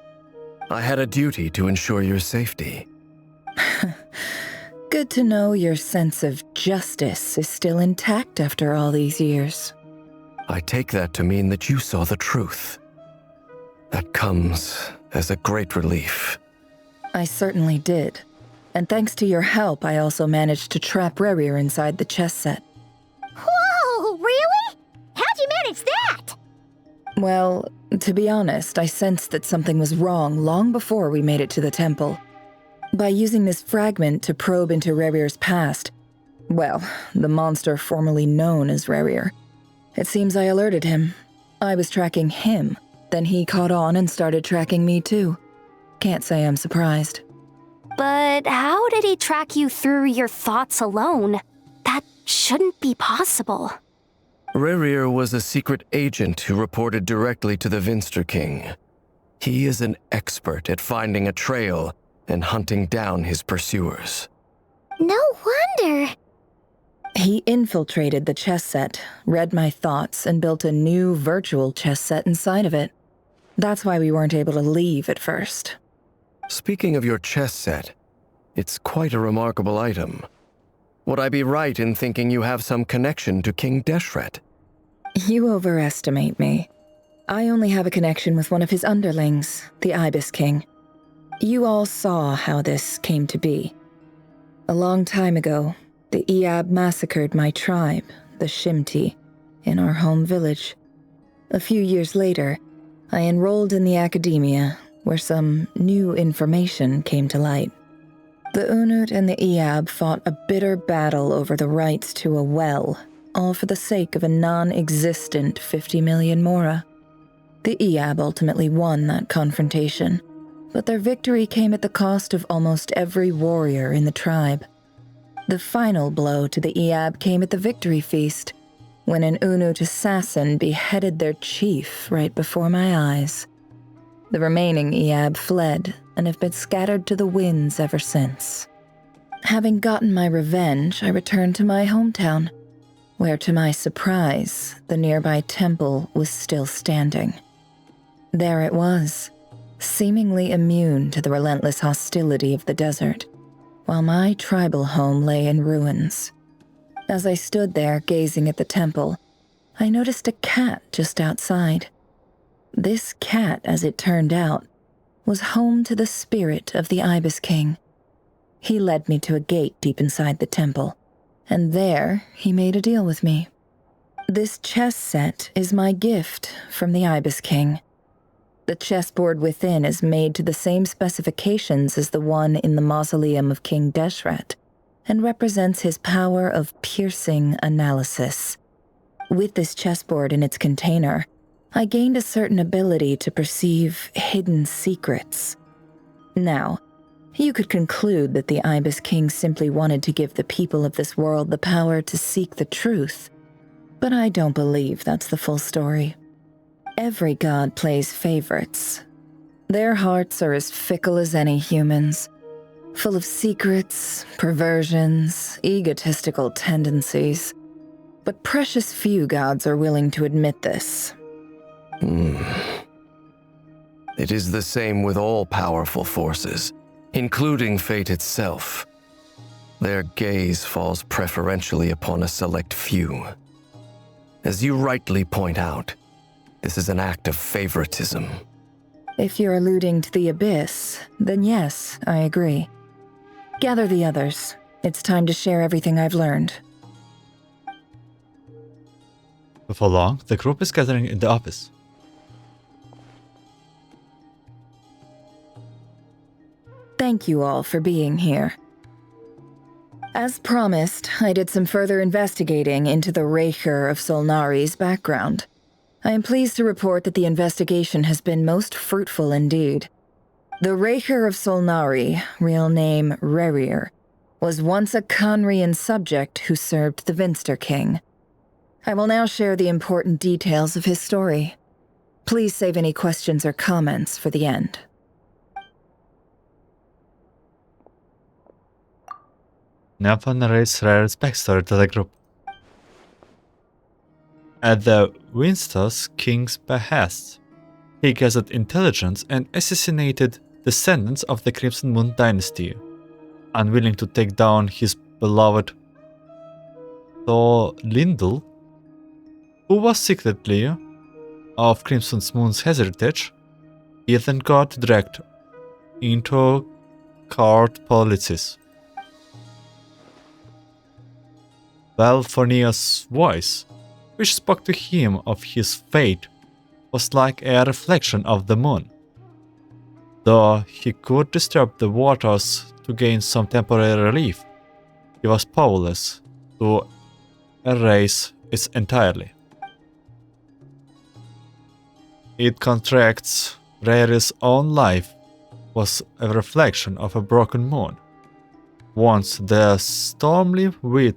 I had a duty to ensure your safety. Good to know your sense of justice is still intact after all these years. I take that to mean that you saw the truth. That comes as a great relief. I certainly did. And thanks to your help, I also managed to trap Rerir inside the chess set. Whoa, really? How'd you manage that? Well, to be honest, I sensed that something was wrong long before we made it to the temple. By using this fragment to probe into Rerir's past, well, the monster formerly known as Rerir, it seems I alerted him. I was tracking him, then he caught on and started tracking me too. Can't say I'm surprised. But how did he track you through your thoughts alone? That shouldn't be possible. Rerir was a secret agent who reported directly to the Vinster King. He is an expert at finding a trail and hunting down his pursuers. No wonder. He infiltrated the chess set, read my thoughts, and built a new virtual chess set inside of it. That's why we weren't able to leave at first. Speaking of your chess set, it's quite a remarkable item. Would I be right in thinking you have some connection to King Deshret? You overestimate me. I only have a connection with one of his underlings, the Ibis King. You all saw how this came to be. A long time ago, the Iab massacred my tribe, the Shimti, in our home village. A few years later, I enrolled in the academia, where some new information came to light. The Unut and the Iab fought a bitter battle over the rights to a well, all for the sake of a non-existent 50 million mora. The Iab ultimately won that confrontation, but their victory came at the cost of almost every warrior in the tribe. The final blow to the Iab came at the victory feast, when an Unut assassin beheaded their chief right before my eyes. The remaining Iab fled and have been scattered to the winds ever since. Having gotten my revenge, I returned to my hometown, where to my surprise, the nearby temple was still standing. There it was, seemingly immune to the relentless hostility of the desert, while my tribal home lay in ruins. As I stood there gazing at the temple, I noticed a cat just outside. This cat, as it turned out, was home to the spirit of the Ibis King. He led me to a gate deep inside the temple, and there he made a deal with me. This chess set is my gift from the Ibis King. The chessboard within is made to the same specifications as the one in the mausoleum of King Deshret, and represents his power of piercing analysis. With this chessboard in its container, I gained a certain ability to perceive hidden secrets. Now, you could conclude that the Ibis King simply wanted to give the people of this world the power to seek the truth, but I don't believe that's the full story. Every god plays favorites. Their hearts are as fickle as any humans, full of secrets, perversions, egotistical tendencies. But precious few gods are willing to admit this. It is the same with all powerful forces, including fate itself. Their gaze falls preferentially upon a select few. As you rightly point out, this is an act of favoritism. If you're alluding to the Abyss, then yes, I agree. Gather the others. It's time to share everything I've learned. Before long, the group is gathering in the office. Thank you all for being here. As promised, I did some further investigating into the Rerir of Solnari's background. I am pleased to report that the investigation has been most fruitful indeed. The Rerir of Solnari, real name Rerir, was once a Conrian subject who served the Vinster King. I will now share the important details of his story. Please save any questions or comments for the end. Nefer narrates Rerir's backstory to the group. At the Vinster King's behest, he gathered intelligence and assassinated descendants of the Crimson Moon dynasty, unwilling to take down his beloved Thorlindel, who was secretly of Crimson Moon's heritage. He then got dragged into court politics. Valfornia's voice, which spoke to him of his fate, was like a reflection of the moon. Though he could disturb the waters to gain some temporary relief, he was powerless to erase it entirely. It contracts Rerir's own life was a reflection of a broken moon. Once the stormy wind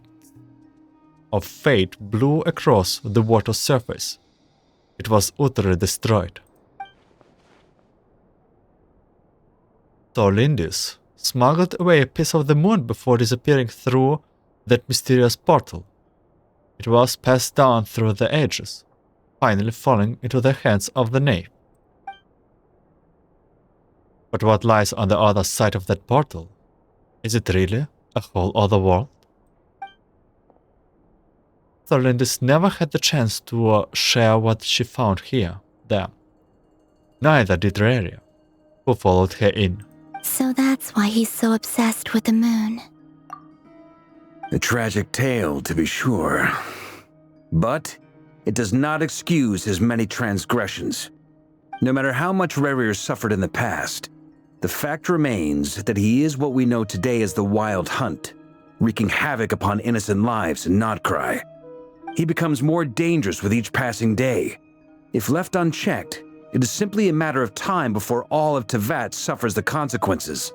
of fate blew across the water's surface, it was utterly destroyed. Thorlindis smuggled away a piece of the moon before disappearing through that mysterious portal. It was passed down through the ages, finally falling into the hands of the Nefer. But what lies on the other side of that portal? Is it really a whole other world? Thorlindis never had the chance to share what she found there. Neither did Rerir, who followed her in. So that's why he's so obsessed with the moon. A tragic tale, to be sure. But it does not excuse his many transgressions. No matter how much Rerir suffered in the past, the fact remains that he is what we know today as the Wild Hunt, wreaking havoc upon innocent lives in Notcry. He becomes more dangerous with each passing day. If left unchecked, it is simply a matter of time before all of Tevat suffers the consequences.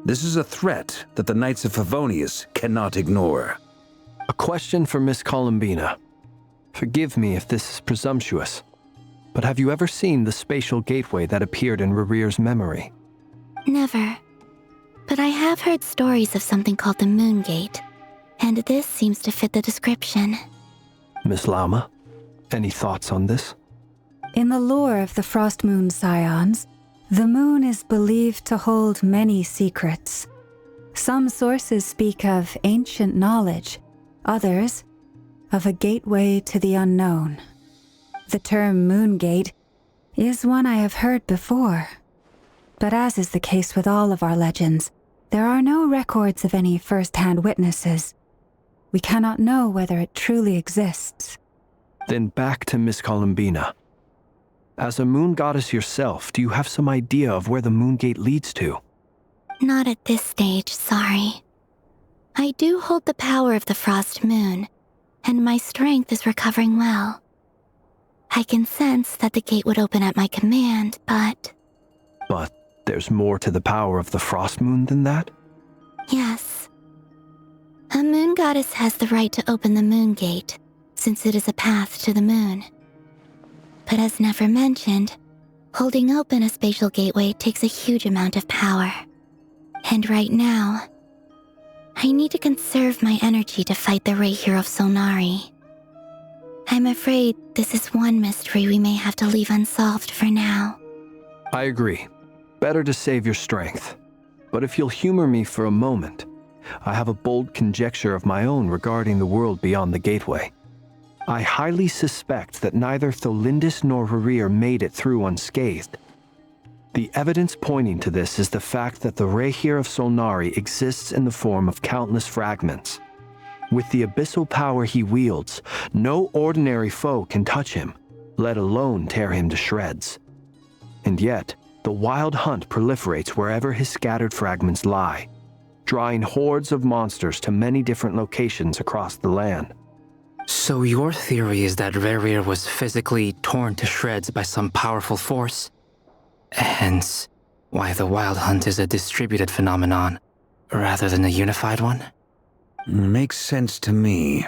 This is a threat that the Knights of Favonius cannot ignore. A question for Miss Columbina. Forgive me if this is presumptuous, but have you ever seen the spatial gateway that appeared in Rerir's memory? Never. But I have heard stories of something called the Moon Gate, and this seems to fit the description. Miss Lama, any thoughts on this? In the lore of the Frost Moon Scions, the moon is believed to hold many secrets. Some sources speak of ancient knowledge, others of a gateway to the unknown. The term Moongate is one I have heard before, but as is the case with all of our legends, there are no records of any first-hand witnesses. We cannot know whether it truly exists. Then back to Miss Columbina. As a moon goddess yourself, do you have some idea of where the Moongate leads to? Not at this stage, sorry. I do hold the power of the Frost Moon, and my strength is recovering well. I can sense that the gate would open at my command, but... But there's more to the power of the Frost Moon than that? Yes. A moon goddess has the right to open the moon gate, since it is a path to the moon. But as Nefer mentioned, holding open a spatial gateway takes a huge amount of power. And right now, I need to conserve my energy to fight the Rerir of Solnari. I'm afraid this is one mystery we may have to leave unsolved for now. I agree. Better to save your strength. But if you'll humor me for a moment, I have a bold conjecture of my own regarding the world beyond the gateway. I highly suspect that neither Tholindis nor Rerir made it through unscathed. The evidence pointing to this is the fact that the Rerir of Solnari exists in the form of countless fragments. With the abyssal power he wields, no ordinary foe can touch him, let alone tear him to shreds. And yet, the wild hunt proliferates wherever his scattered fragments lie, drawing hordes of monsters to many different locations across the land. So your theory is that Rerir was physically torn to shreds by some powerful force? Hence, why the wild hunt is a distributed phenomenon, rather than a unified one? Makes sense to me.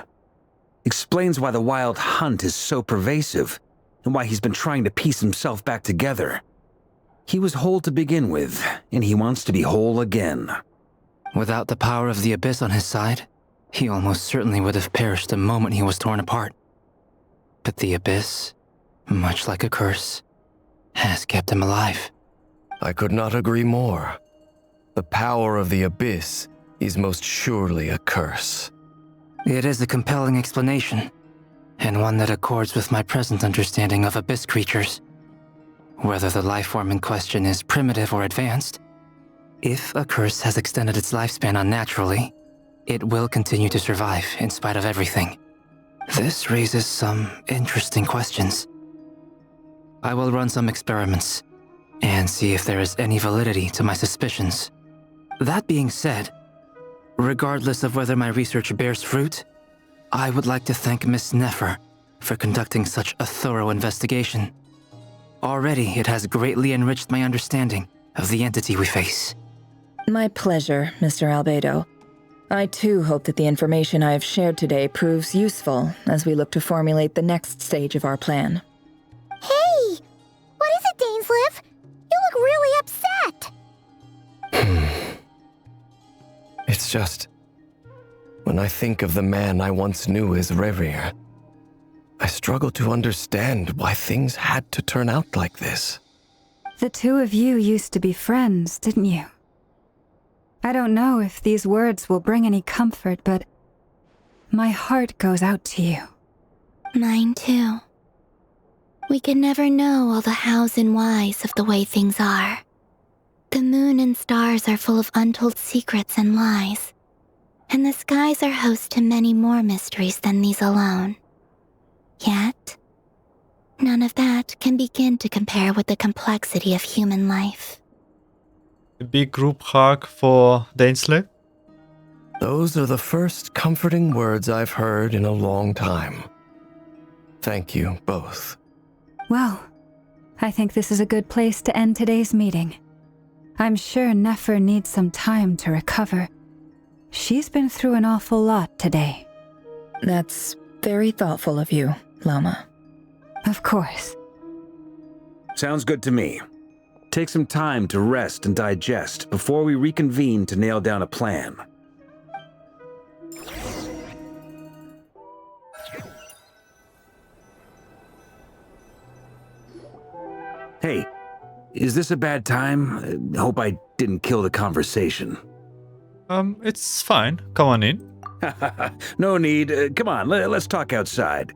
Explains why the wild hunt is so pervasive, and why he's been trying to piece himself back together. He was whole to begin with, and he wants to be whole again. Without the power of the Abyss on his side, he almost certainly would have perished the moment he was torn apart. But the Abyss, much like a curse, has kept him alive. I could not agree more. The power of the Abyss is most surely a curse. It is a compelling explanation, and one that accords with my present understanding of Abyss creatures. Whether the life form in question is primitive or advanced, if a curse has extended its lifespan unnaturally, it will continue to survive in spite of everything. This raises some interesting questions. I will run some experiments and see if there is any validity to my suspicions. That being said, regardless of whether my research bears fruit, I would like to thank Miss Nefer for conducting such a thorough investigation. Already, it has greatly enriched my understanding of the entity we face. My pleasure, Mr. Albedo. I too hope that the information I have shared today proves useful as we look to formulate the next stage of our plan. Hey! What is it, Dainsleif? You look really upset! It's just... when I think of the man I once knew as Rerir, I struggle to understand why things had to turn out like this. The two of you used to be friends, didn't you? I don't know if these words will bring any comfort, but my heart goes out to you. Mine too. We can never know all the hows and whys of the way things are. The moon and stars are full of untold secrets and lies, and the skies are host to many more mysteries than these alone. Yet, none of that can begin to compare with the complexity of human life. A big group hug for Dainsleif. Those are the first comforting words I've heard in a long time. Thank you both. Well, I think this is a good place to end today's meeting. I'm sure Nefer needs some time to recover. She's been through an awful lot today. That's very thoughtful of you, Lama. Of course. Sounds good to me. Take some time to rest and digest before we reconvene to nail down a plan. Hey, is this a bad time? Hope I didn't kill the conversation. It's fine. Come on in. No need. Come on, let's talk outside.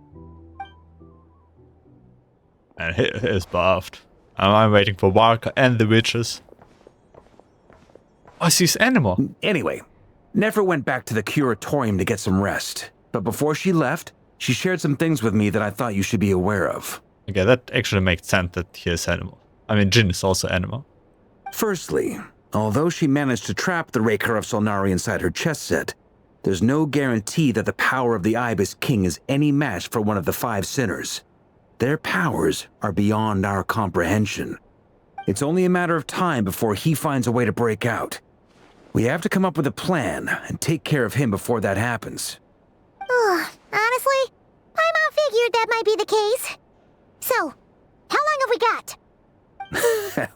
And he is buffed. I'm waiting for Walker and the witches. I see his animal. Anyway, Nefer went back to the curatorium to get some rest. But before she left, she shared some things with me that I thought you should be aware of. Okay, that actually makes sense that he is animal. I mean, Jin is also animal. Firstly, although she managed to trap the Rerir of Solnari inside her chess set, there's no guarantee that the power of the Ibis King is any match for one of the 5 sinners. Their powers are beyond our comprehension. It's only a matter of time before he finds a way to break out. We have to come up with a plan and take care of him before that happens. Honestly, my mom figured that might be the case. So, how long have we got?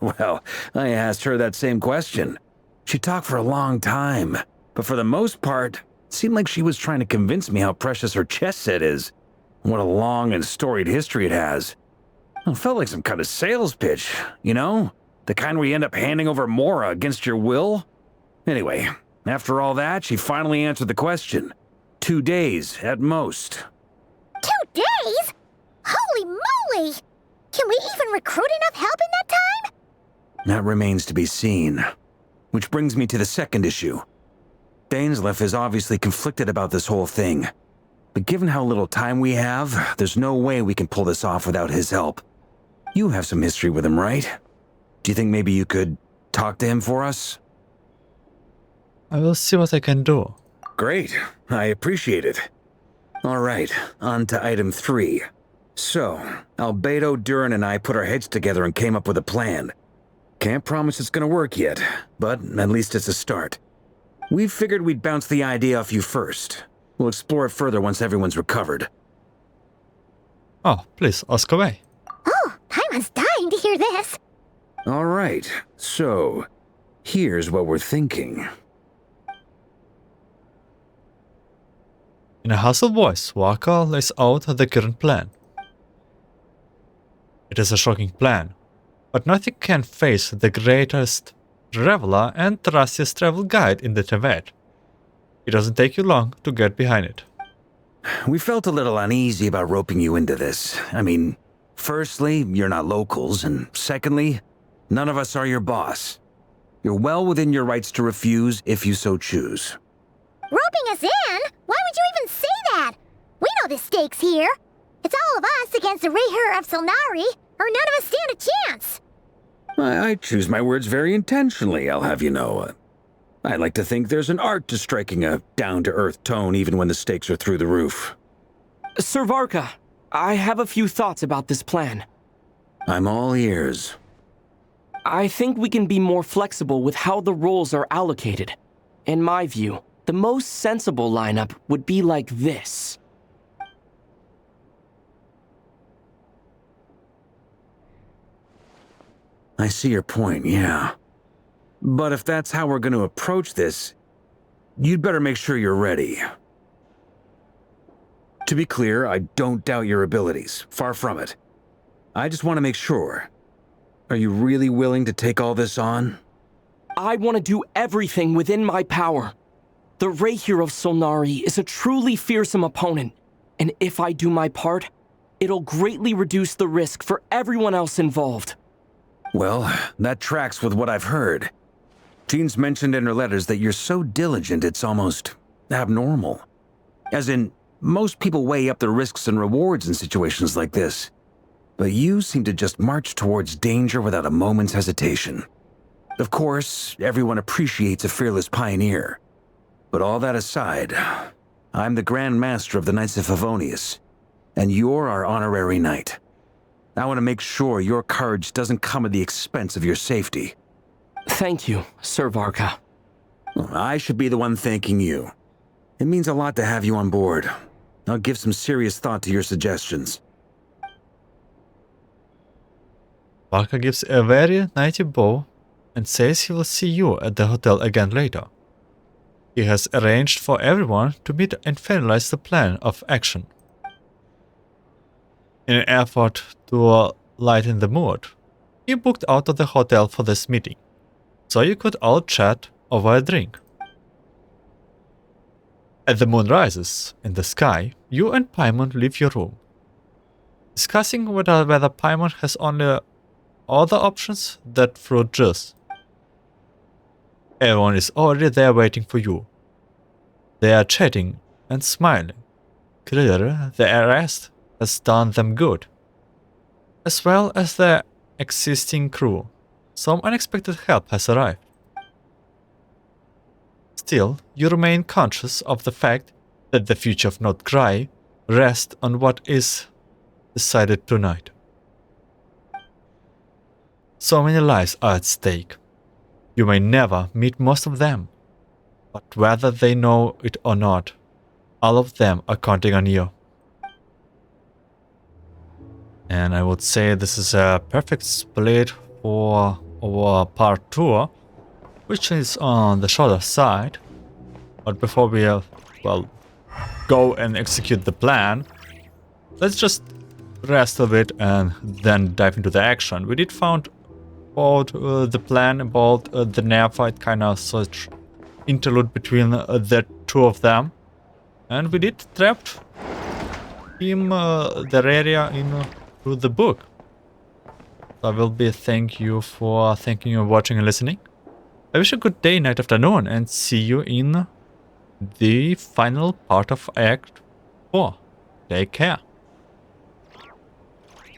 Well, I asked her that same question. She talked for a long time, but for the most part, it seemed like she was trying to convince me how precious her chess set is. What a long and storied history it has. It felt like some kind of sales pitch, you know? The kind where you end up handing over Mora against your will? Anyway, after all that, she finally answered the question. 2 days, at most. 2 days? Holy moly! Can we even recruit enough help in that time? That remains to be seen. Which brings me to the second issue. Dainsleif is obviously conflicted about this whole thing. But given how little time we have, there's no way we can pull this off without his help. You have some history with him, right? Do you think maybe you could talk to him for us? I will see what I can do. Great. I appreciate it. All right, on to item 3. So, Albedo, Durin, and I put our heads together and came up with a plan. Can't promise it's gonna work yet, but at least it's a start. We figured we'd bounce the idea off you first. We'll explore it further once everyone's recovered. Oh, please, ask away. Oh, Paimon's dying to hear this. All right, so here's what we're thinking. In a hustled voice, Walker lays out the current plan. It is a shocking plan, but nothing can face the greatest traveler and trustiest travel guide in the Teyvat. It doesn't take you long to get behind it. We felt a little uneasy about roping you into this. I mean, firstly, you're not locals, and secondly, none of us are your boss. You're well within your rights to refuse if you so choose. Roping us in? Why would you even say that? We know the stakes here. It's all of us against the Rerir of Solnari, or none of us stand a chance. I choose my words very intentionally, I'll have you know. I like to think there's an art to striking a down-to-earth tone even when the stakes are through the roof. Sir Varka, I have a few thoughts about this plan. I'm all ears. I think we can be more flexible with how the roles are allocated. In my view, the most sensible lineup would be like this. I see your point, yeah. But if that's how we're going to approach this, you'd better make sure you're ready. To be clear, I don't doubt your abilities. Far from it. I just want to make sure. Are you really willing to take all this on? I want to do everything within my power. The Rerir of Solnari is a truly fearsome opponent, and if I do my part, it'll greatly reduce the risk for everyone else involved. Well, that tracks with what I've heard. Jean's mentioned in her letters that you're so diligent it's almost abnormal. As in, most people weigh up the risks and rewards in situations like this. But you seem to just march towards danger without a moment's hesitation. Of course, everyone appreciates a fearless pioneer. But all that aside, I'm the Grand Master of the Knights of Favonius, and you're our honorary knight. I want to make sure your courage doesn't come at the expense of your safety. Thank you, Sir Varka. I should be the one thanking you. It means a lot to have you on board. I'll give some serious thought to your suggestions. Walker gives a very knightly bow and says he will see you at the hotel again later. He has arranged for everyone to meet and finalize the plan of action. In an effort to lighten the mood, he booked out of the hotel for this meeting, so you could all chat over a drink. As the moon rises in the sky, you and Paimon leave your room, discussing whether Paimon has only other options that fruit juice. Everyone is already there waiting for you. They are chatting and smiling. Clearly, the arrest has done them good, as well as their existing crew. Some unexpected help has arrived. Still, you remain conscious of the fact that the future of North Cry rests on what is decided tonight. So many lives are at stake. You may never meet most of them, but whether they know it or not, all of them are counting on you. And I would say this is a perfect split for our part 2, which is on the shorter side. But before we, go and execute the plan, let's just rest a bit and then dive into the action. We did found about the plan, about the Nefer, kind of such interlude between the two of them. And we did trap him, the Rerir, into the book. So I will be thanking you for watching and listening. I wish you a good day, night, afternoon, and see you in the final part of Act 4. Take care.